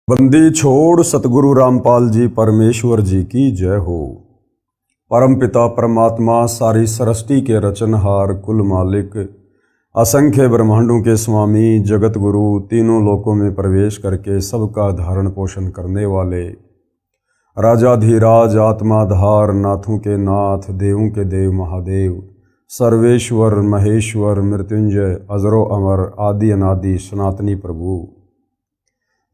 बंदी छोड़ सतगुरु रामपाल जी परमेश्वर जी की जय हो। परम पिता परमात्मा सारी सृष्टि के रचनहार कुल मालिक असंख्य ब्रह्मांडों के स्वामी जगत गुरु तीनों लोकों में प्रवेश करके सबका धारण पोषण करने वाले राजाधिराज आत्माधार नाथों के नाथ देवों के देव महादेव सर्वेश्वर महेश्वर मृत्युंजय अजरो अमर आदि अनादि सनातनी प्रभु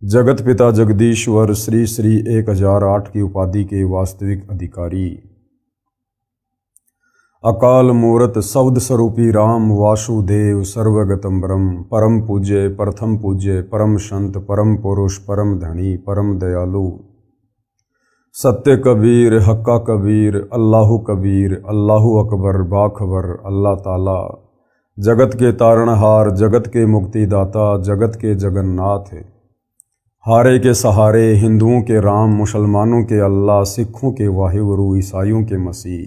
जगत पिता जगदीश्वर श्री श्री 1008 की उपाधि के वास्तविक अधिकारी अकाल मूर्त शब्द स्वरूपी राम वासुदेव सर्वगतम ब्रह्म परम पूज्य प्रथम पूज्य परम संत परम पुरुष परम धनी परम दयालु सत्य कबीर हक्का कबीर अल्लाहु कबीर अल्लाहु अकबर बाखबर अल्लाह ताला जगत के तारणहार जगत के मुक्तिदाता जगत के जगन्नाथ हारे के सहारे हिंदुओं के राम मुसलमानों के अल्लाह सिखों के वाहिगुरु ईसाइयों के मसीह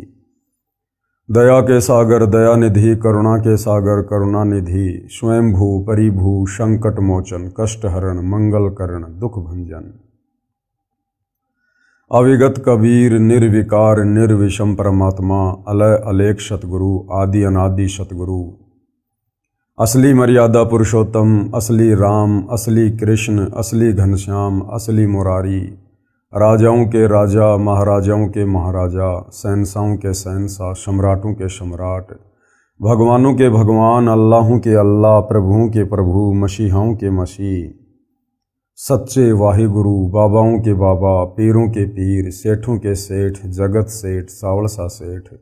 दया के सागर दया निधि करुणा के सागर करुणा निधि स्वयंभू परिभू संकट मोचन कष्ट हरण मंगल करण दुख भंजन अविगत कबीर निर्विकार निर्विषम परमात्मा अलय अलेख सतगुरु आदि अनादि सतगुरु असली मर्यादा पुरुषोत्तम असली राम असली कृष्ण असली घनश्याम असली मुरारी राजाओं के राजा महाराजाओं के महाराजा शहंशाहों के शहंशाह सम्राटों के सम्राट भगवानों के भगवान अल्लाहों के अल्लाह प्रभुओं के प्रभु मसीहाओं के मसीह सच्चे वाहिगुरु बाबाओं के बाबा पीरों के पीर सेठों के सेठ जगत सेठ सावड़सा सेठ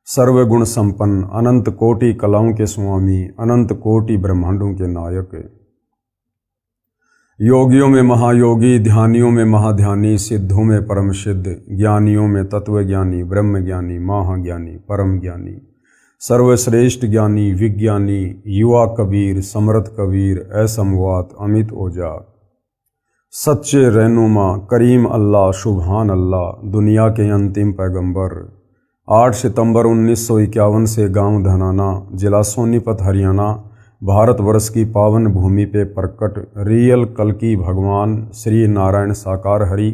सर्वगुण संपन्न अनंत कोटि कलाओं के स्वामी अनंत कोटि ब्रह्मांडों के नायक योगियों में महायोगी ध्यानियों में महाध्यानी सिद्धों में परम सिद्ध ज्ञानियों में तत्वज्ञानी ब्रह्म ज्ञानी महाज्ञानी परम ज्ञानी सर्वश्रेष्ठ ज्ञानी विज्ञानी युवा कबीर समर्थ कबीर असमवात अमित ओजा सच्चे रहनुमा करीम अल्लाह सुभान अल्लाह दुनिया के अंतिम पैगंबर 8 सितंबर 1951 से गांव धनाना जिला सोनीपत हरियाणा भारतवर्ष की पावन भूमि पे प्रकट रियल कल्कि भगवान श्री नारायण साकार हरि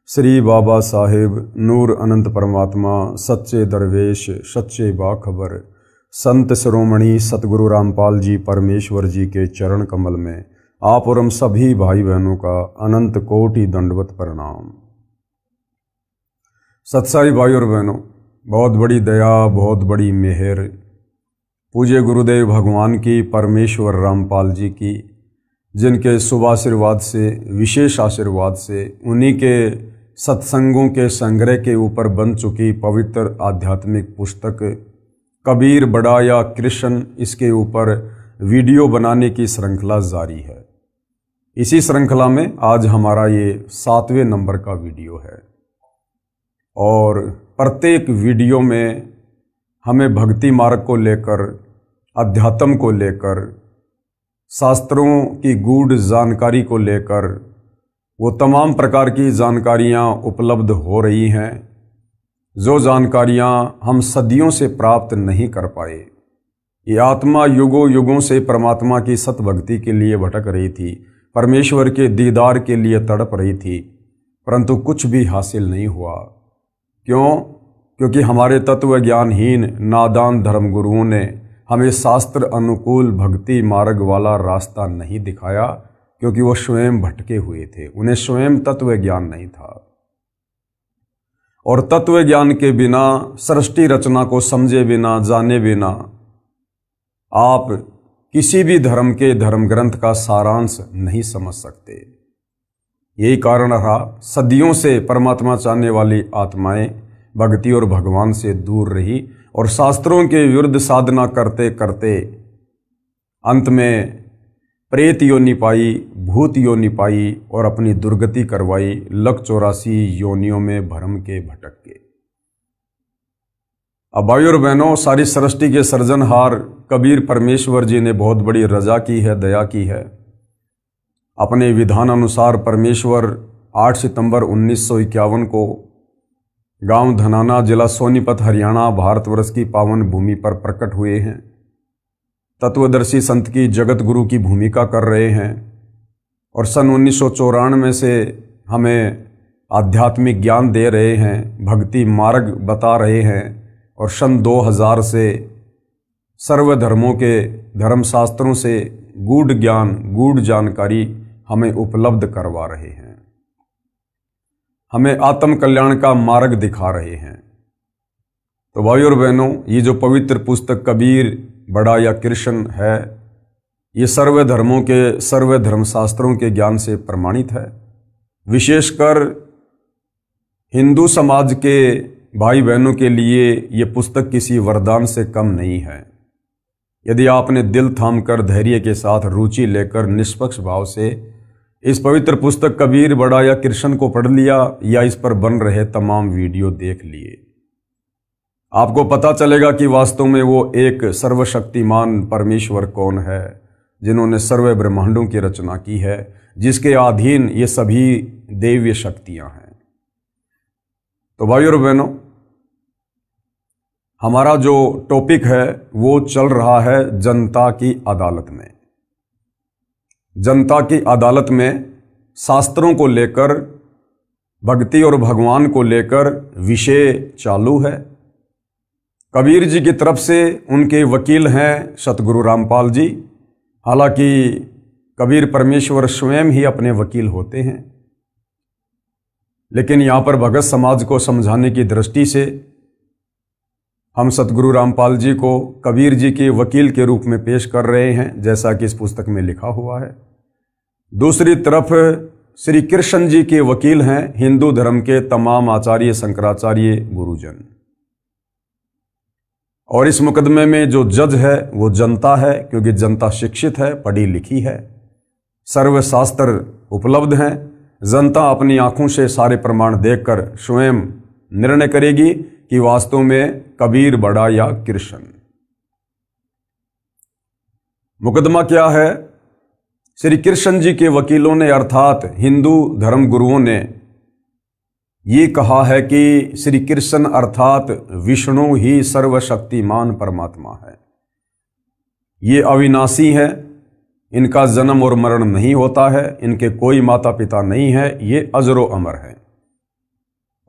श्री बाबा साहेब नूर अनंत परमात्मा सच्चे दरवेश सच्चे बाखबर संत शिरोमणि सतगुरु रामपाल जी परमेश्वर जी के चरण कमल में आप और हम सभी भाई बहनों का अनंत कोटि दंडवत प्रणाम। सत्साई भाई और बहनों, बहुत बड़ी दया बहुत बड़ी मेहर पूज्य गुरुदेव भगवान की परमेश्वर रामपाल जी की जिनके शुभ आशीर्वाद से विशेष आशीर्वाद से उन्हीं के सत्संगों के संग्रह के ऊपर बन चुकी पवित्र आध्यात्मिक पुस्तक कबीर बड़ा या कृष्ण इसके ऊपर वीडियो बनाने की श्रृंखला जारी है। इसी श्रृंखला में आज हमारा ये 7वें नंबर का वीडियो है और प्रत्येक वीडियो में हमें भक्ति मार्ग को लेकर अध्यात्म को लेकर शास्त्रों की गूढ़ जानकारी को लेकर वो तमाम प्रकार की जानकारियाँ उपलब्ध हो रही हैं जो जानकारियाँ हम सदियों से प्राप्त नहीं कर पाए। ये आत्मा युगों युगों से परमात्मा की सतभक्ति के लिए भटक रही थी, परमेश्वर के दीदार के लिए तड़प रही थी, परंतु कुछ भी हासिल नहीं हुआ। क्यों? क्योंकि हमारे तत्व ज्ञानहीन नादान धर्मगुरुओं ने हमें शास्त्र अनुकूल भक्ति मार्ग वाला रास्ता नहीं दिखाया, क्योंकि वो स्वयं भटके हुए थे, उन्हें स्वयं तत्व ज्ञान नहीं था। और तत्व ज्ञान के बिना सृष्टि रचना को समझे बिना जाने बिना आप किसी भी धर्म के धर्म ग्रंथ का सारांश नहीं समझ सकते। यही कारण रहा सदियों से परमात्मा चाहने वाली आत्माएं भक्ति और भगवान से दूर रही और शास्त्रों के विरुद्ध साधना करते करते अंत में प्रेत योनि पाई, भूत योनि पाई और अपनी दुर्गति करवाई, 184 योनियों में भ्रम के भटक के। अब भाई और बहनों, सारी सृष्टि के सृजनहार कबीर परमेश्वर जी ने बहुत बड़ी रजा की है, दया की है। अपने विधान अनुसार परमेश्वर 8 सितंबर 1951 को गांव धनाना जिला सोनीपत हरियाणा भारतवर्ष की पावन भूमि पर प्रकट हुए हैं। तत्वदर्शी संत की जगत गुरु की भूमिका कर रहे हैं और सन 1994 से हमें आध्यात्मिक ज्ञान दे रहे हैं, भक्ति मार्ग बता रहे हैं, और सन 2000 से सर्व धर्मों के धर्मशास्त्रों से गूढ़ ज्ञान, गूढ़ जानकारी हमें उपलब्ध करवा रहे हैं, हमें आत्म कल्याण का मार्ग दिखा रहे हैं। तो भाइयों और बहनों, ये जो पवित्र पुस्तक कबीर बड़ा या कृष्ण है, ये सर्व धर्मों के, सर्व धर्मशास्त्रों के ज्ञान से प्रमाणित है। विशेषकर हिंदू समाज के भाई बहनों के लिए ये पुस्तक किसी वरदान से कम नहीं है। यदि आपने दिल थामकर, धैर्य के साथ, रुचि लेकर, निष्पक्ष भाव से इस पवित्र पुस्तक कबीर बड़ा या कृष्ण को पढ़ लिया या इस पर बन रहे तमाम वीडियो देख लिए, आपको पता चलेगा कि वास्तव में वो एक सर्वशक्तिमान परमेश्वर कौन है, जिन्होंने सर्व ब्रह्मांडों की रचना की है, जिसके अधीन ये सभी दैवीय शक्तियां हैं। तो भाइयों और बहनों, हमारा जो टॉपिक है वो चल रहा है जनता की अदालत में। जनता की अदालत में शास्त्रों को लेकर, भक्ति और भगवान को लेकर विषय चालू है। कबीर जी की तरफ से उनके वकील हैं सतगुरु रामपाल जी। हालांकि कबीर परमेश्वर स्वयं ही अपने वकील होते हैं, लेकिन यहाँ पर भगत समाज को समझाने की दृष्टि से हम सतगुरु रामपाल जी को कबीर जी के वकील के रूप में पेश कर रहे हैं, जैसा कि इस पुस्तक में लिखा हुआ है। दूसरी तरफ श्री कृष्ण जी के वकील हैं हिंदू धर्म के तमाम आचार्य, शंकराचार्य, गुरुजन। और इस मुकदमे में जो जज है वो जनता है, क्योंकि जनता शिक्षित है, पढ़ी लिखी है, सर्वशास्त्र उपलब्ध हैं। जनता अपनी आंखों से सारे प्रमाण देखकर स्वयं निर्णय करेगी कि वास्तव में कबीर बड़ा या कृष्ण। मुकदमा क्या है? श्री कृष्ण जी के वकीलों ने, अर्थात हिंदू धर्म गुरुओं ने ये कहा है कि श्री कृष्ण अर्थात विष्णु ही सर्वशक्तिमान परमात्मा है। ये अविनाशी है, इनका जन्म और मरण नहीं होता है, इनके कोई माता पिता नहीं है, ये अजरो अमर है।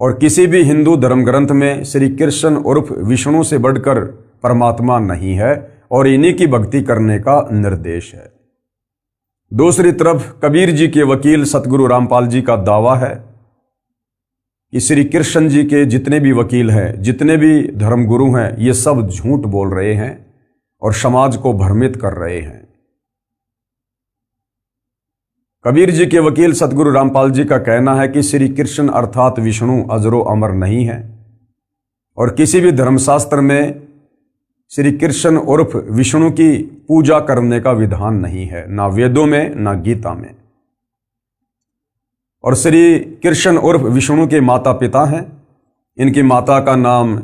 और किसी भी हिंदू धर्म ग्रंथ में श्री कृष्ण उर्फ विष्णु से बढ़कर परमात्मा नहीं है, और इन्हीं की भक्ति करने का निर्देश है। दूसरी तरफ कबीर जी के वकील सतगुरु रामपाल जी का दावा है कि श्री कृष्ण जी के जितने भी वकील हैं, जितने भी धर्मगुरु हैं, ये सब झूठ बोल रहे हैं और समाज को भ्रमित कर रहे हैं। कबीर जी के वकील सतगुरु रामपाल जी का कहना है कि श्री कृष्ण अर्थात विष्णु अजरो अमर नहीं है, और किसी भी धर्मशास्त्र में श्री कृष्ण उर्फ विष्णु की पूजा करने का विधान नहीं है, ना वेदों में ना गीता में। और श्री कृष्ण उर्फ विष्णु के माता पिता हैं। इनकी माता का नाम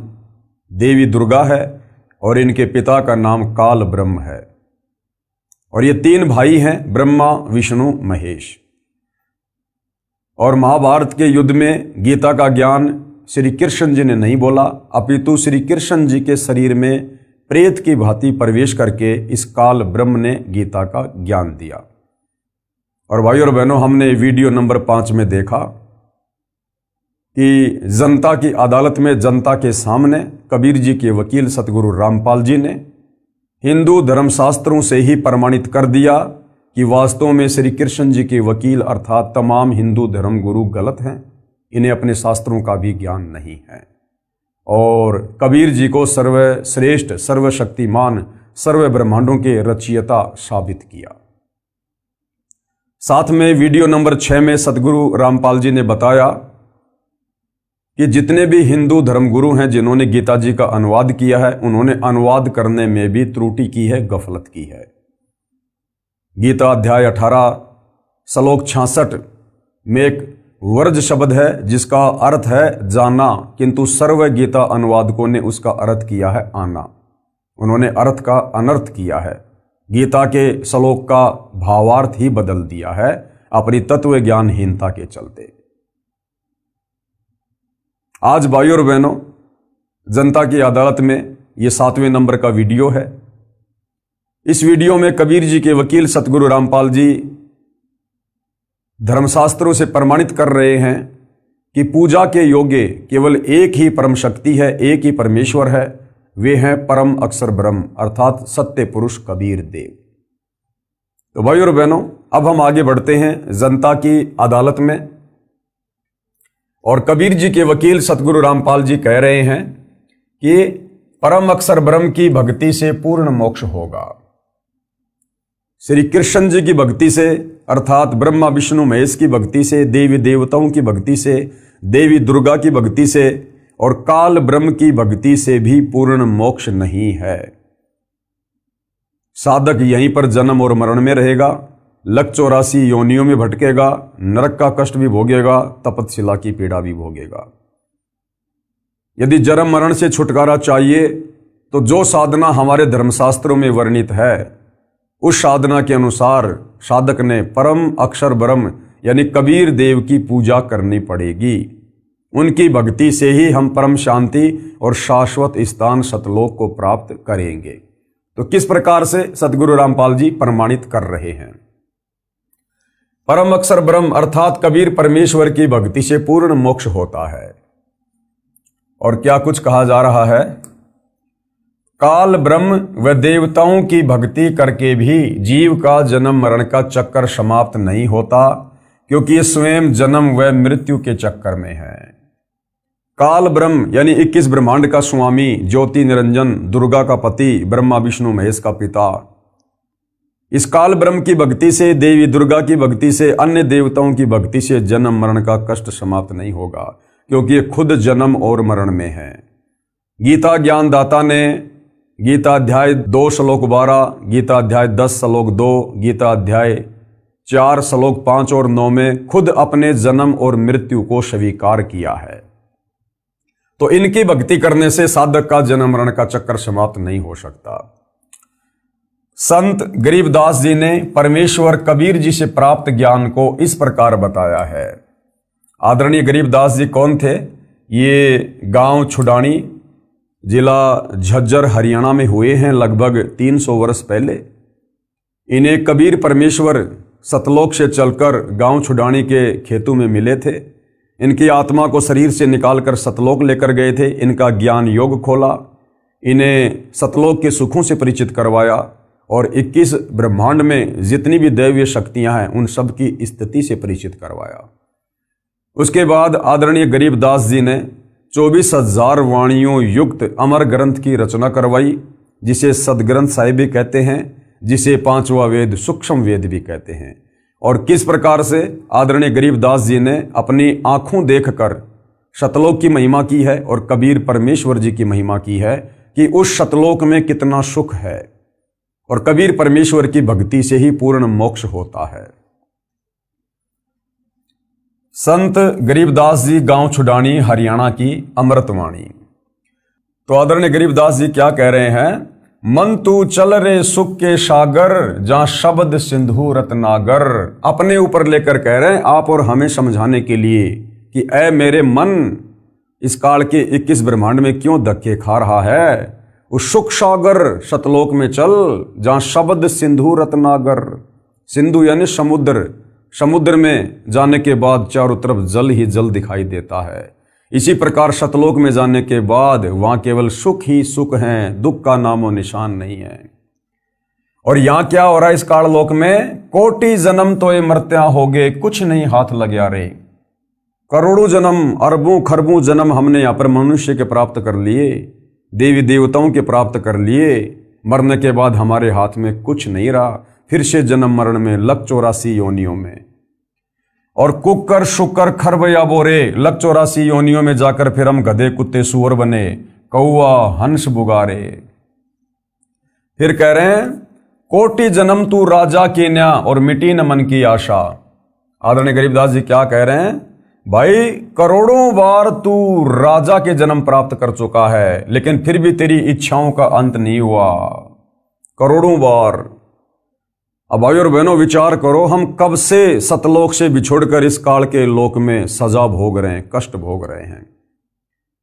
देवी दुर्गा है और इनके पिता का नाम काल ब्रह्म है। और ये तीन भाई हैं, ब्रह्मा, विष्णु, महेश। और महाभारत के युद्ध में गीता का ज्ञान श्री कृष्ण जी ने नहीं बोला, अपितु श्री कृष्ण जी के शरीर में प्रेत की भांति प्रवेश करके इस काल ब्रह्म ने गीता का ज्ञान दिया। और भाइयों और बहनों, हमने वीडियो नंबर 5 में देखा कि जनता की अदालत में, जनता के सामने कबीर जी के वकील सतगुरु रामपाल जी ने हिंदू धर्मशास्त्रों से ही प्रमाणित कर दिया कि वास्तव में श्री कृष्ण जी के वकील अर्थात तमाम हिंदू धर्म गुरु गलत हैं, इन्हें अपने शास्त्रों का भी ज्ञान नहीं है। और कबीर जी को सर्वश्रेष्ठ, सर्वशक्तिमान, सर्व ब्रह्मांडों के रचयिता साबित किया। साथ में वीडियो नंबर 6 में सतगुरु रामपाल जी ने बताया कि जितने भी हिंदू धर्मगुरु हैं जिन्होंने गीता जी का अनुवाद किया है, उन्होंने अनुवाद करने में भी त्रुटि की है, गफलत की है। गीता अध्याय 18 श्लोक 66 में एक वर्ज शब्द है जिसका अर्थ है जाना, किंतु सर्व गीता अनुवादकों ने उसका अर्थ किया है आना। उन्होंने अर्थ का अनर्थ किया है, गीता के श्लोक का भावार्थ ही बदल दिया है अपनी तत्व ज्ञानहीनता के चलते। आज भाइयों और बहनों, जनता की अदालत में ये 7वें नंबर का वीडियो है। इस वीडियो में कबीर जी के वकील सतगुरु रामपाल जी धर्मशास्त्रों से प्रमाणित कर रहे हैं कि पूजा के योग्य केवल एक ही परम शक्ति है, एक ही परमेश्वर है, वे हैं परम अक्षर ब्रह्म अर्थात सत्य पुरुष कबीर देव। तो भाई और बहनों, अब हम आगे बढ़ते हैं जनता की अदालत में। और कबीर जी के वकील सतगुरु रामपाल जी कह रहे हैं कि परम अक्षर ब्रह्म की भक्ति से पूर्ण मोक्ष होगा। श्री कृष्ण जी की भक्ति से अर्थात ब्रह्मा विष्णु महेश की भक्ति से, देवी देवताओं की भक्ति से, देवी दुर्गा की भक्ति से और काल ब्रह्म की भक्ति से भी पूर्ण मोक्ष नहीं है। साधक यहीं पर जन्म और मरण में रहेगा, लक 84 योनियों में भटकेगा, नरक का कष्ट भी भोगेगा, तपतशिला की पीड़ा भी भोगेगा। यदि जन्म मरण से छुटकारा चाहिए तो जो साधना हमारे धर्मशास्त्रों में वर्णित है, उस साधना के अनुसार साधक ने परम अक्षर ब्रह्म यानी कबीर देव की पूजा करनी पड़ेगी। उनकी भक्ति से ही हम परम शांति और शाश्वत स्थान सतलोक को प्राप्त करेंगे। तो किस प्रकार से सतगुरु रामपाल जी प्रमाणित कर रहे हैं? परम अक्षर ब्रह्म अर्थात कबीर परमेश्वर की भक्ति से पूर्ण मोक्ष होता है। और क्या कुछ कहा जा रहा है? काल ब्रह्म व देवताओं की भक्ति करके भी जीव का जन्म मरण का चक्कर समाप्त नहीं होता, क्योंकि ये स्वयं जन्म व मृत्यु के चक्कर में है। काल ब्रह्म यानी 21 ब्रह्मांड का स्वामी, ज्योति निरंजन, दुर्गा का पति, ब्रह्मा विष्णु महेश का पिता। इस काल ब्रह्म की भक्ति से, देवी दुर्गा की भक्ति से, अन्य देवताओं की भक्ति से जन्म मरण का कष्ट समाप्त नहीं होगा, क्योंकि ये खुद जन्म और मरण में है। गीता ज्ञानदाता ने गीता अध्याय 2 श्लोक 12, गीता अध्याय 10 श्लोक 2, गीता अध्याय 4 श्लोक 5 और 9 में खुद अपने जन्म और मृत्यु को स्वीकार किया है। तो इनकी भक्ति करने से साधक का जन्म मरण का चक्कर समाप्त नहीं हो सकता। संत गरीबदास जी ने परमेश्वर कबीर जी से प्राप्त ज्ञान को इस प्रकार बताया है। आदरणीय गरीबदास जी कौन थे? ये गांव छुडानी, जिला झज्जर, हरियाणा में हुए हैं लगभग 300 वर्ष पहले। इन्हें कबीर परमेश्वर सतलोक से चलकर गांव छुडानी के खेतों में मिले थे। इनकी आत्मा को शरीर से निकालकर सतलोक लेकर गए थे। इनका ज्ञान योग खोला, इन्हें सतलोक के सुखों से परिचित करवाया और 21 ब्रह्मांड में जितनी भी दैवीय शक्तियां हैं उन सब की स्थिति से परिचित करवाया। उसके बाद आदरणीय गरीबदास जी ने 24,000 वाणियों युक्त अमर ग्रंथ की रचना करवाई, जिसे सदग्रंथ साहिब भी कहते हैं, जिसे 5वां वेद सूक्ष्म वेद भी कहते हैं। और किस प्रकार से आदरणीय गरीबदास जी ने अपनी आंखों देखकर सतलोक की महिमा की है और कबीर परमेश्वर जी की महिमा की है कि उस सतलोक में कितना सुख है। और कबीर परमेश्वर की भक्ति से ही पूर्ण मोक्ष होता है। संत गरीबदास जी गांव छुडानी, हरियाणा की अमृतवाणी। तो आदरणीय गरीबदास जी क्या कह रहे हैं? मन तू चल रे सुख के सागर, जहां शब्द सिंधु रत्नागर। अपने ऊपर लेकर कह रहे हैं आप और हमें समझाने के लिए कि ऐ मेरे मन, इस काल के 21 ब्रह्मांड में क्यों धक्के खा रहा है? उस सुख सागर सतलोक में चल, जहां शब्द सिंधु रत्नागर। सिंधु यानी समुद्र, समुद्र में जाने के बाद चारों तरफ जल ही जल दिखाई देता है। इसी प्रकार सतलोक में जाने के बाद वहां केवल सुख ही सुख हैं, दुख का नामो निशान नहीं है। और यहां क्या हो रहा है इस काललोक में? कोटि जन्म तो ये मर्त्या हो गए, कुछ नहीं हाथ लग्या रे। करोड़ों जन्म, अरबों खरबों जन्म हमने यहाँ पर मनुष्य के प्राप्त कर लिए, देवी देवताओं के प्राप्त कर लिए। मरने के बाद हमारे हाथ में कुछ नहीं रहा, फिर से जन्म मरण में लक 84 योनियों में। और कुकर शुकर खरबया बोरे, लक 84 योनियों में जाकर फिर हम गधे कुत्ते सुअर बने, कौआ हंस बुगारे। फिर कह रहे हैं कोटि जन्म तू राजा के न्या और मिटी न मन की आशा। आदरणीय गरीबदास जी क्या कह रहे हैं? भाई करोड़ों बार तू राजा के जन्म प्राप्त कर चुका है, लेकिन फिर भी तेरी इच्छाओं का अंत नहीं हुआ। करोड़ों बार। अब भाई और बहनों विचार करो, हम कब से सतलोक से बिछोड़कर इस काल के लोक में सजा भोग रहे हैं, कष्ट भोग रहे हैं।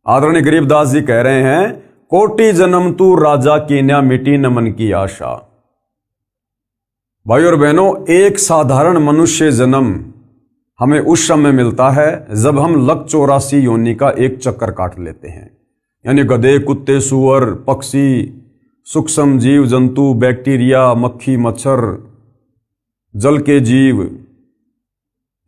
आदरणीय गरीबदास जी कह रहे हैं कोटि जन्म तू राजा की न्या मिटी न मन की आशा। भाई और बहनों, एक साधारण मनुष्य जन्म हमें उस समय मिलता है जब हम लक 84 योनि का एक चक्कर काट लेते हैं। यानी गधे, कुत्ते, सूअर, पक्षी, सूक्ष्म जीव जंतु, बैक्टीरिया, मक्खी, मच्छर, जल के जीव,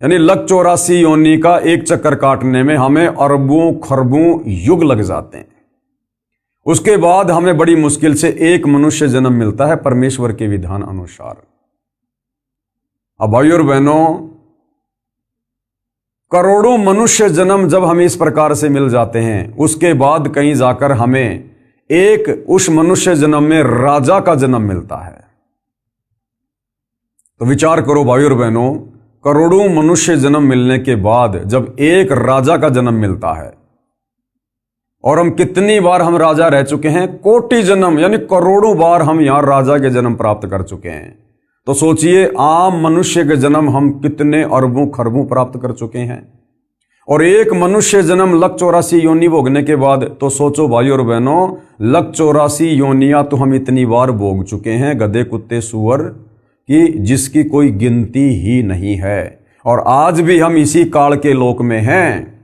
यानी लक 84 योनि का एक चक्कर काटने में हमें अरबों खरबों युग लग जाते हैं। उसके बाद हमें बड़ी मुश्किल से एक मनुष्य जन्म मिलता है परमेश्वर के विधान अनुसार। अब भाइयों और बहनों, करोड़ों मनुष्य जन्म जब हमें इस प्रकार से मिल जाते हैं, उसके बाद कहीं जाकर हमें एक उस मनुष्य जन्म में राजा का जन्म मिलता है। तो विचार करो भाइयों और बहनों, करोड़ों मनुष्य जन्म मिलने के बाद जब एक राजा का जन्म मिलता है, और हम कितनी बार हम राजा रह चुके हैं, कोटि जन्म यानी करोड़ों बार हम यहां राजा के जन्म प्राप्त कर चुके हैं। तो सोचिए आम मनुष्य के जन्म हम कितने अरबों खरबों प्राप्त कर चुके हैं, और एक मनुष्य जन्म लक 84 योनि भोगने के बाद तो सोचो भाइयों और बहनों, लक 84 योनियां तो हम इतनी बार भोग चुके हैं, गधे, कुत्ते, सूअर की जिसकी कोई गिनती ही नहीं है। और आज भी हम इसी काल के लोक में हैं।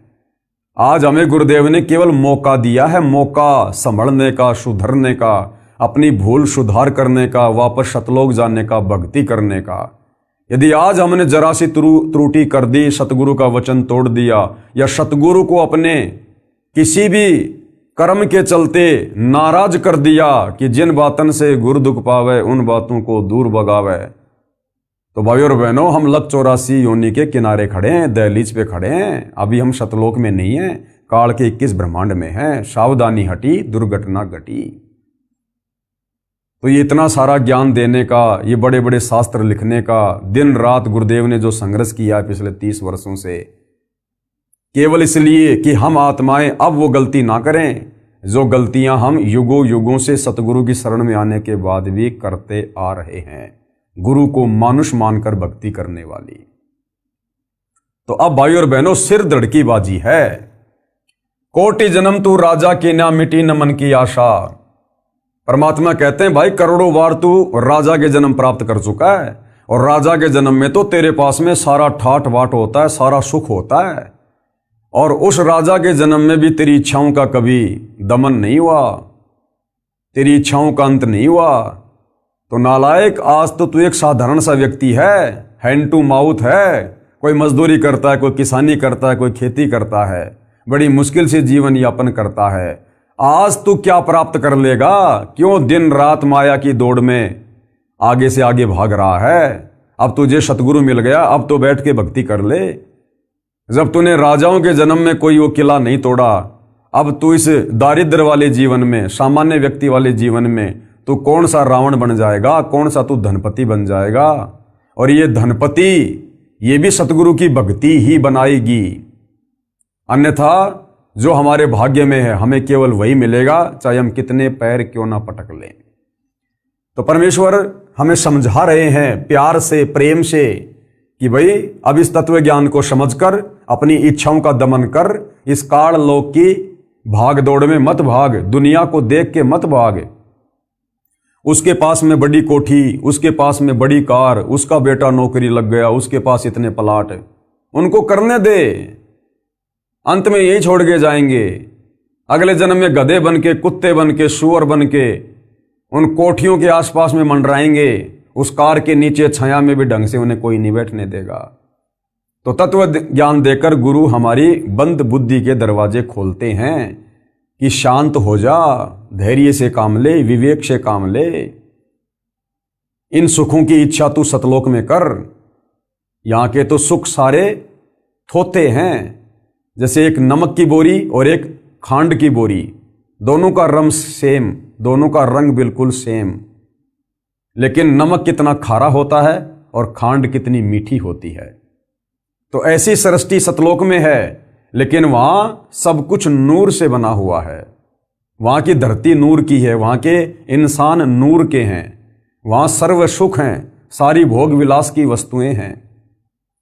आज हमें गुरुदेव ने केवल मौका दिया है, मौका संभलने का, सुधरने का, अपनी भूल सुधार करने का, वापस सतलोक जाने का, भक्ति करने का। यदि आज हमने जरा सी त्रुटि कर दी, सतगुरु का वचन तोड़ दिया, या सतगुरु को अपने किसी भी कर्म के चलते नाराज कर दिया कि जिन बातन से गुरु दुख पावे उन बातों को दूर भगावे, तो भाइयों और बहनों, हम लक 84 योनि के किनारे खड़े हैं, दहलीज पे खड़े हैं। अभी हम सतलोक में नहीं हैं, काल के 21 ब्रह्मांड में हैं। सावधानी हटी, दुर्घटना घटी। तो ये इतना सारा ज्ञान देने का, ये बड़े बड़े शास्त्र लिखने का, दिन रात गुरुदेव ने जो संघर्ष किया है पिछले 30 वर्षों से, केवल इसलिए कि हम आत्माएं अब वो गलती ना करें जो गलतियां हम युगों युगों से सतगुरु की शरण में आने के बाद भी करते आ रहे हैं, गुरु को मानुष मानकर भक्ति करने वाली। तो अब भाइयों और बहनों, सिर धड़की बाजी है। कोटि जन्म तू राजा की ना मिटी न मन की आशा। परमात्मा कहते हैं भाई करोड़ों बार तू राजा के जन्म प्राप्त कर चुका है, और राजा के जन्म में तो तेरे पास में सारा ठाट बाट होता है, सारा सुख होता है, और उस राजा के जन्म में भी तेरी इच्छाओं का कभी दमन नहीं हुआ, तेरी इच्छाओं का अंत नहीं हुआ। तो नालायक, आज तो तू एक साधारण सा व्यक्ति है, हैंड टू माउथ है, कोई मजदूरी करता है, कोई किसानी करता है, कोई खेती करता है, बड़ी मुश्किल से जीवन यापन करता है। आज तू क्या प्राप्त कर लेगा? क्यों दिन रात माया की दौड़ में आगे से आगे भाग रहा है? अब तुझे सतगुरु मिल गया, अब तो बैठ के भक्ति कर ले। जब तूने राजाओं के जन्म में कोई वो किला नहीं तोड़ा, अब तू इस दारिद्र वाले जीवन में, सामान्य व्यक्ति वाले जीवन में तू कौन सा रावण बन जाएगा, कौन सा तू धनपति बन जाएगा? और ये धनपति ये भी सतगुरु की भक्ति ही बनाएगी, अन्यथा जो हमारे भाग्य में है हमें केवल वही मिलेगा, चाहे हम कितने पैर क्यों ना पटक लें। तो परमेश्वर हमें समझा रहे हैं प्यार से, प्रेम से, कि भाई अब इस तत्व ज्ञान को समझकर अपनी इच्छाओं का दमन कर, इस काल लोक की भाग दौड़ में मत भाग, दुनिया को देख के मत भाग। उसके पास में बड़ी कोठी, उसके पास में बड़ी कार, उसका बेटा नौकरी लग गया, उसके पास इतने प्लाट, उनको करने दे, अंत में यही छोड़ के जाएंगे। अगले जन्म में गधे बन के, कुत्ते बन के, सूअर बन के उन कोठियों के आसपास में मंडराएंगे, उस कार के नीचे छाया में भी ढंग से उन्हें कोई नहीं बैठने देगा। तो तत्व ज्ञान देकर गुरु हमारी बंद बुद्धि के दरवाजे खोलते हैं कि शांत हो जा, धैर्य से काम ले, विवेक से काम ले, इन सुखों की इच्छा तू सतलोक में कर। यहां के तो सुख सारे थोथे हैं, जैसे एक नमक की बोरी और एक खांड की बोरी, दोनों का रंग सेम, दोनों का रंग बिल्कुल सेम, लेकिन नमक कितना खारा होता है और खांड कितनी मीठी होती है। तो ऐसी सृष्टि सतलोक में है, लेकिन वहां सब कुछ नूर से बना हुआ है। वहां की धरती नूर की है, वहां के इंसान नूर के हैं, वहां सर्व सुख हैं, सारी भोग विलास की वस्तुएं हैं।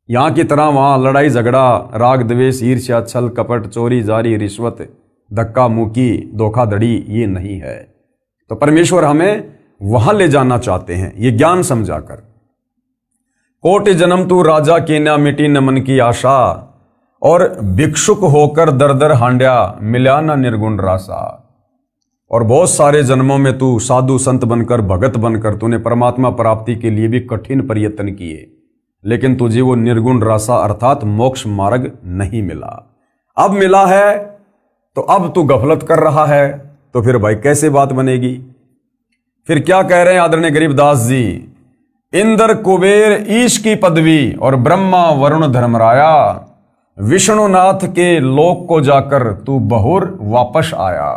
यहां की तरह वहां लड़ाई झगड़ा, राग द्वेष, ईर्ष्या, छल कपट, चोरी जारी, रिश्वत, धक्का मुक्की, धोखाधड़ी ये नहीं है। तो परमेश्वर हमें वहां ले जाना चाहते हैं, ये ज्ञान समझाकर। कोटि जन्म तू राजा की न मिटी न मन की आशा, और भिक्षुक होकर दर दर हांड्या मिला न निर्गुण रासा। और बहुत सारे जन्मों में तू साधु संत बनकर भगत बनकर तूने परमात्मा प्राप्ति के लिए भी कठिन प्रयत्न किए, लेकिन तुझे वो निर्गुण रासा अर्थात मोक्ष मार्ग नहीं मिला। अब मिला है तो अब तू गफलत कर रहा है, तो फिर भाई कैसे बात बनेगी। फिर क्या कह रहे हैं आदरणीय गरीबदास जी, इंद्र कुबेर ईश की पदवी और ब्रह्मा वरुण धर्मराया, विष्णुनाथ के लोक को जाकर तू बहुर वापस आया।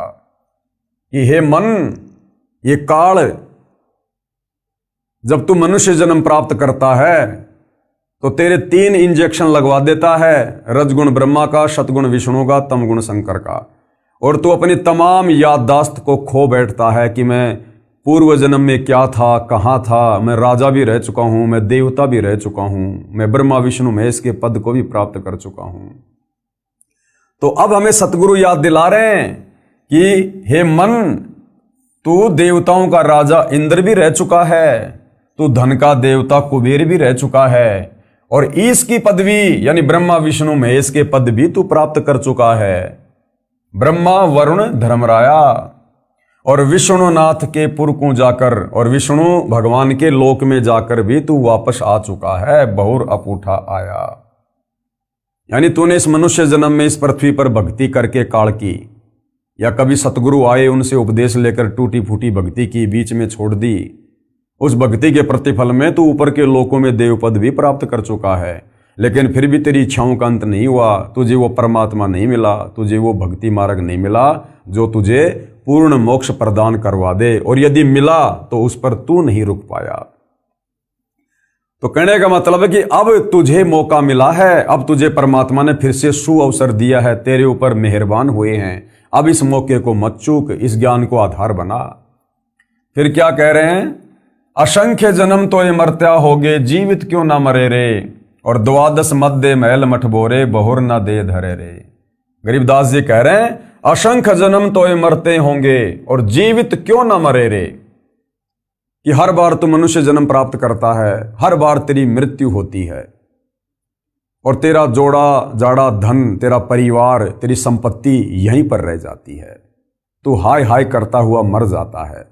कि हे मन, ये काल जब तू मनुष्य जन्म प्राप्त करता है तो तेरे 3 इंजेक्शन लगवा देता है, रजगुण ब्रह्मा का, सतगुण विष्णु का, तमगुण शंकर का, और तू अपनी तमाम याददाश्त को खो बैठता है कि मैं पूर्व जन्म में क्या था, कहाँ था, मैं राजा भी रह चुका हूं, मैं देवता भी रह चुका हूं, मैं ब्रह्मा विष्णु महेश के पद को भी प्राप्त कर चुका हूं। तो अब हमें सतगुरु याद दिला रहे हैं कि हे मन, तू देवताओं का राजा इंद्र भी रह चुका है, तू धन का देवता कुबेर भी रह चुका है, और ईश की पदवी यानी ब्रह्मा विष्णु महेश के पद भी तू प्राप्त कर चुका है। ब्रह्मा वरुण धर्मराया और विष्णुनाथ के पुर को जाकर और विष्णु भगवान के लोक में जाकर भी तू वापस आ चुका है, बहुर अपूठा आया। यानी तूने इस मनुष्य जन्म में इस पृथ्वी पर भक्ति करके काल की, या कभी सतगुरु आए उनसे उपदेश लेकर टूटी फूटी भक्ति की, बीच में छोड़ दी, उस भक्ति के प्रतिफल में तू ऊपर के लोकों में देवपद भी प्राप्त कर चुका है, लेकिन फिर भी तेरी इच्छाओं का अंत नहीं हुआ, तुझे वो परमात्मा नहीं मिला, तुझे वो भक्ति मार्ग नहीं मिला जो तुझे पूर्ण मोक्ष प्रदान करवा दे, और यदि मिला तो उस पर तू नहीं रुक पाया। तो कहने का मतलब है कि अब तुझे मौका मिला है, अब तुझे परमात्मा ने फिर से सुअवसर दिया है, तेरे ऊपर मेहरबान हुए हैं, अब इस मौके को मत चूक, इस ज्ञान को आधार बना। फिर क्या कह रहे हैं, असंख्य जन्म तो ये मरत्या होगे, जीवित क्यों ना मरे रे, और 12 मध्य महल मठ बोरे, बहुर ना दे धरे रे। गरीबदास जी कह रहे हैं असंख्य जन्म तो ये मरते होंगे और जीवित क्यों ना मरे रे, कि हर बार तू मनुष्य जन्म प्राप्त करता है, हर बार तेरी मृत्यु होती है, और तेरा जोड़ा जाड़ा धन, तेरा परिवार, तेरी संपत्ति यहीं पर रह जाती है, तू हाय हाय करता हुआ मर जाता है।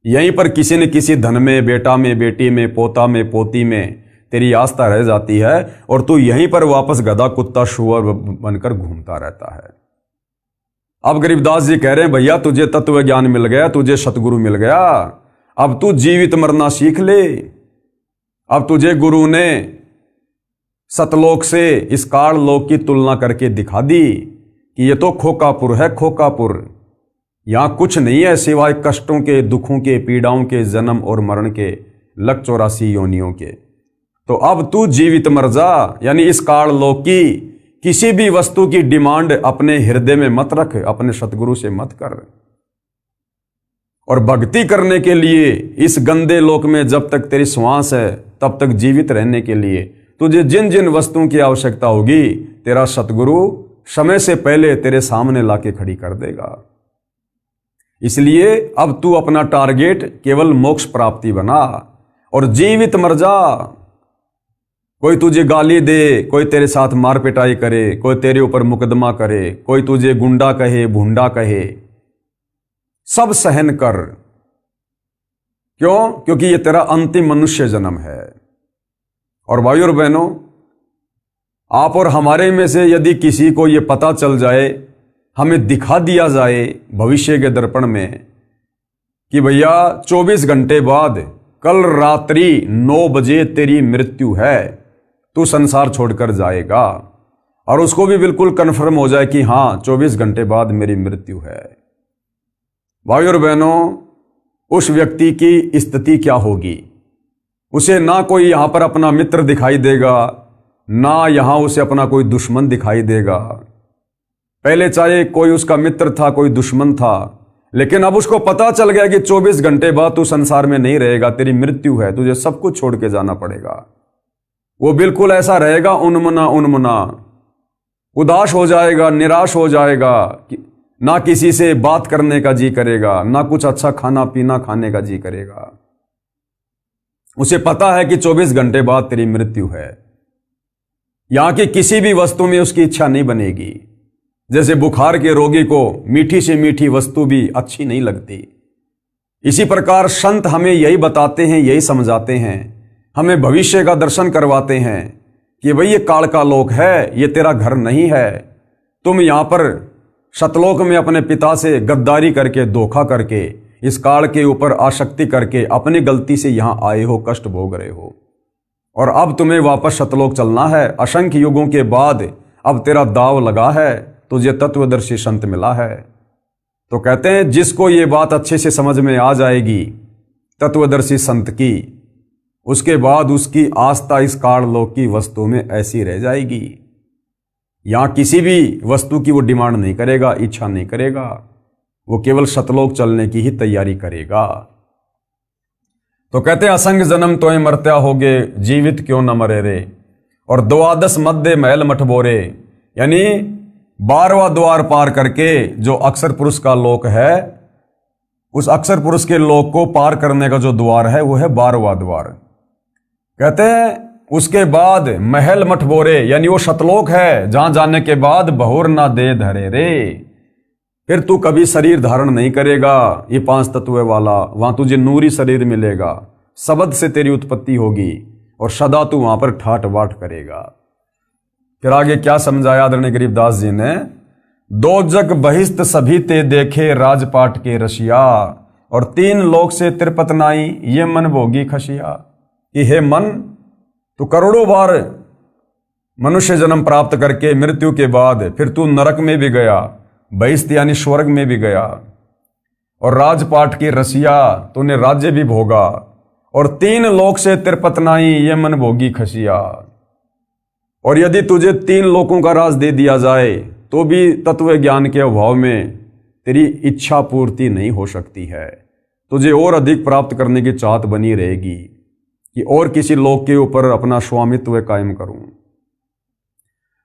यहीं पर किसी न किसी धन में, बेटा में, बेटी में, पोता में, पोती में तेरी आस्था रह जाती है, और तू यहीं पर वापस गधा कुत्ता शुअर बनकर घूमता रहता है। अब गरीबदास जी कह रहे हैं भैया तुझे तत्व ज्ञान मिल गया, तुझे सतगुरु मिल गया, अब तू जीवित मरना सीख ले। अब तुझे गुरु ने सतलोक से इस काल लोक की तुलना करके दिखा दी कि ये तो खोकापुर है, खोकापुर, यहां कुछ नहीं है सिवाय कष्टों के, दुखों के, पीड़ाओं के, जन्म और मरण के, लग 84 योनियों के। तो अब तू जीवित मर जा, यानी इस काल लोक की किसी भी वस्तु की डिमांड अपने हृदय में मत रख, अपने सतगुरु से मत कर। और भक्ति करने के लिए इस गंदे लोक में जब तक तेरी श्वास है तब तक जीवित रहने के लिए तुझे जिन जिन वस्तुओं की आवश्यकता होगी, तेरा सतगुरु समय से पहले तेरे सामने लाके खड़ी कर देगा। इसलिए अब तू अपना टारगेट केवल मोक्ष प्राप्ति बना और जीवित मर जा। कोई तुझे गाली दे, कोई तेरे साथ मार पिटाई करे, कोई तेरे ऊपर मुकदमा करे, कोई तुझे गुंडा कहे, भुंडा कहे, सब सहन कर। क्यों? क्योंकि ये तेरा अंतिम मनुष्य जन्म है। और भाइयों और बहनों, आप और हमारे में से यदि किसी को यह पता चल जाए, हमें दिखा दिया जाए भविष्य के दर्पण में कि भैया 24 घंटे बाद कल रात्रि 9 बजे तेरी मृत्यु है, तू संसार छोड़कर जाएगा, और उसको भी बिल्कुल कन्फर्म हो जाए कि हाँ 24 घंटे बाद मेरी मृत्यु है। भाइयों और बहनों, उस व्यक्ति की स्थिति क्या होगी? उसे ना कोई यहां पर अपना मित्र दिखाई देगा, ना यहां उसे अपना कोई दुश्मन दिखाई देगा। पहले चाहे कोई उसका मित्र था, कोई दुश्मन था, लेकिन अब उसको पता चल गया कि 24 घंटे बाद तू संसार में नहीं रहेगा, तेरी मृत्यु है, तुझे सब कुछ छोड़ के जाना पड़ेगा। वो बिल्कुल ऐसा रहेगा उन्मना उन्मना, उदास हो जाएगा, निराश हो जाएगा, ना किसी से बात करने का जी करेगा, ना कुछ अच्छा खाना पीना खाने का जी करेगा। उसे पता है कि 24 घंटे बाद तेरी मृत्यु है। यहां की किसी भी वस्तु में उसकी इच्छा नहीं बनेगी। जैसे बुखार के रोगी को मीठी से मीठी वस्तु भी अच्छी नहीं लगती, इसी प्रकार संत हमें यही बताते हैं, यही समझाते हैं, हमें भविष्य का दर्शन करवाते हैं कि भाई ये काल का लोक है, ये तेरा घर नहीं है। तुम यहां पर सतलोक में अपने पिता से गद्दारी करके, धोखा करके, इस काल के ऊपर आसक्ति करके अपनी गलती से यहां आए हो, कष्ट भोग रहे हो, और अब तुम्हें वापस सतलोक चलना है। असंख्य युगों के बाद अब तेरा दाव लगा है, तुझे तत्वदर्शी संत मिला है। तो कहते हैं जिसको ये बात अच्छे से समझ में आ जाएगी तत्वदर्शी संत की, उसके बाद उसकी आस्था इस काल लोक की वस्तु में ऐसी रह जाएगी। यहां किसी भी वस्तु की वो डिमांड नहीं करेगा, इच्छा नहीं करेगा, वो केवल सतलोक चलने की ही तैयारी करेगा। तो कहते हैं असंग जन्म तोय मरत्या होगे, जीवित क्यों न मरे रे। और द्वादश मध्य महल मठबोरे, यानी 12वां द्वार पार करके जो अक्षर पुरुष का लोक है, उस अक्षर पुरुष के लोक को पार करने का जो द्वार है वो है 12वां द्वार। कहते हैं उसके बाद महल मठबोरे, यानी वो सतलोक है जहां जाने के बाद बहुर ना दे धरे रे। फिर तू कभी शरीर धारण नहीं करेगा ये 5 तत्व वाला, वहां तुझे नूरी शरीर मिलेगा, शब्द से तेरी उत्पत्ति होगी और सदा तू वहां पर ठाट बाट करेगा। फिर आगे क्या समझाया आदरणीय गरीबदास जी ने, दो जग बहिस्त सभी ते देखे राजपाट के रसिया, और 3 लोक से तिरपत नाई ये मन भोगी खसिया। कि हे मन, तू करोड़ों बार मनुष्य जन्म प्राप्त करके मृत्यु के बाद फिर तू नरक में भी गया, बहिस्त यानी स्वर्ग में भी गया, और राजपाट की रसिया, तूने राज्य भी भोगा, और 3 लोक से तिरपत नाई ये मन भोगी खसिया। और यदि तुझे 3 लोकों का राज दे दिया जाए तो भी तत्व ज्ञान के अभाव में तेरी इच्छा पूर्ति नहीं हो सकती है, तुझे और अधिक प्राप्त करने की चाहत बनी रहेगी कि और किसी लोक के ऊपर अपना स्वामित्व कायम करूं।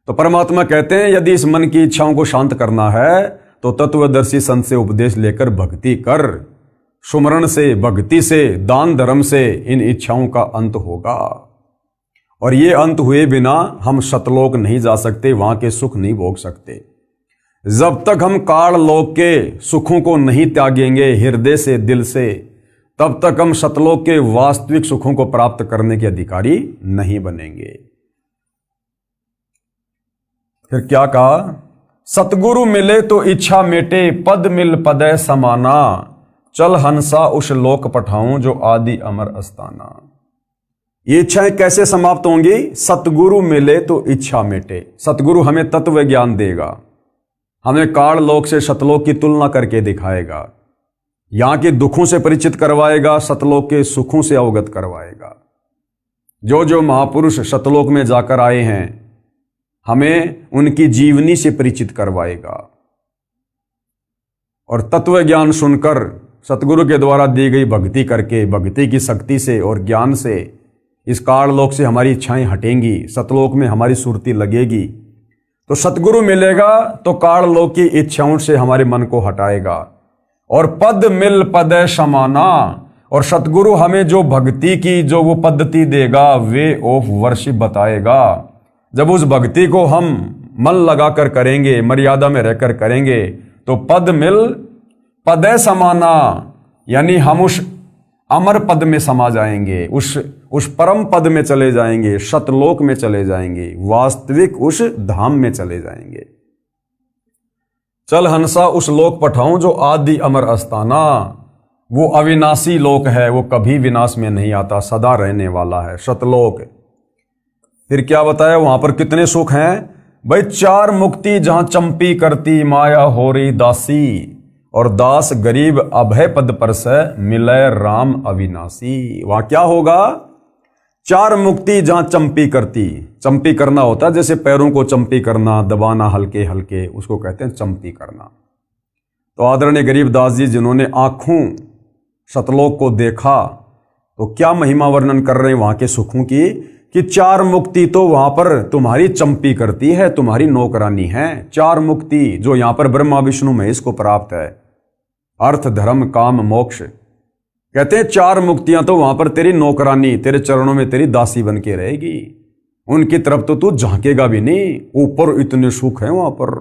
तो परमात्मा कहते हैं यदि इस मन की इच्छाओं को शांत करना है तो तत्वदर्शी संत से उपदेश लेकर भक्ति कर। सुमरण से, भक्ति से, दान धर्म से इन इच्छाओं का अंत होगा, और ये अंत हुए बिना हम सतलोक नहीं जा सकते, वहां के सुख नहीं भोग सकते। जब तक हम काल लोक के सुखों को नहीं त्यागेंगे हृदय से, दिल से, तब तक हम सतलोक के वास्तविक सुखों को प्राप्त करने के अधिकारी नहीं बनेंगे। फिर क्या कहा, सतगुरु मिले तो इच्छा मेटे, पद मिल पदय समाना, चल हंसा उस लोक पठाऊं जो आदि अमर अस्ताना। ये इच्छाएं कैसे समाप्त होंगी? सतगुरु मिले तो इच्छा मेटे। सतगुरु हमें तत्व ज्ञान देगा, हमें काल लोक से सतलोक की तुलना करके दिखाएगा, यहां के दुखों से परिचित करवाएगा, सतलोक के सुखों से अवगत करवाएगा। जो जो महापुरुष सतलोक में जाकर आए हैं हमें उनकी जीवनी से परिचित करवाएगा, और तत्व ज्ञान सुनकर सतगुरु के द्वारा दी गई भक्ति करके, भक्ति की शक्ति से और ज्ञान से इस काल लोक से हमारी इच्छाएं हटेंगी, सतलोक में हमारी सुरती लगेगी। तो सतगुरु मिलेगा तो काल लोक की इच्छाओं से हमारे मन को हटाएगा, और पद मिल पद समाना, और सतगुरु हमें जो भक्ति की जो वो पद्धति देगा, वे ऑफ वर्शिप बताएगा। जब उस भक्ति को हम मन लगाकर करेंगे, मर्यादा में रहकर करेंगे, तो पद मिल पदे समाना, यानी हम उस अमर पद में समा जाएंगे, उस परम पद में चले जाएंगे, सतलोक में चले जाएंगे, वास्तविक उस धाम में चले जाएंगे। चल हंसा उस लोक पठाऊं जो आदि अमर अस्ताना, वो अविनाशी लोक है, वो कभी विनाश में नहीं आता, सदा रहने वाला है, सतलोक। फिर क्या बताया वहां पर कितने सुख हैं भाई? 4 मुक्ति जहां चंपी करती माया हो रही दासी, और दास गरीब अभय पद पर से मिलय राम अविनाशी। वहां क्या होगा? 4 मुक्ति जहां चंपी करती, चंपी करना होता है जैसे पैरों को चंपी करना, दबाना हल्के हल्के, उसको कहते हैं चंपी करना। तो आदरणीय गरीबदास जी जिन्होंने आंखों सतलोक को देखा, तो क्या महिमा वर्णन कर रहे हैं वहां के सुखों की, कि 4 मुक्ति तो वहां पर तुम्हारी चंपी करती है, तुम्हारी नौकरानी है। 4 मुक्ति जो यहां पर ब्रह्मा विष्णु महेश को प्राप्त है, अर्थ धर्म काम मोक्ष, कहते हैं 4 मुक्तियां तो वहां पर तेरी नौकरानी, तेरे चरणों में तेरी दासी बन के रहेगी, उनकी तरफ तो तू झांकेगा भी नहीं। ऊपर इतने सुख हैं वहां पर।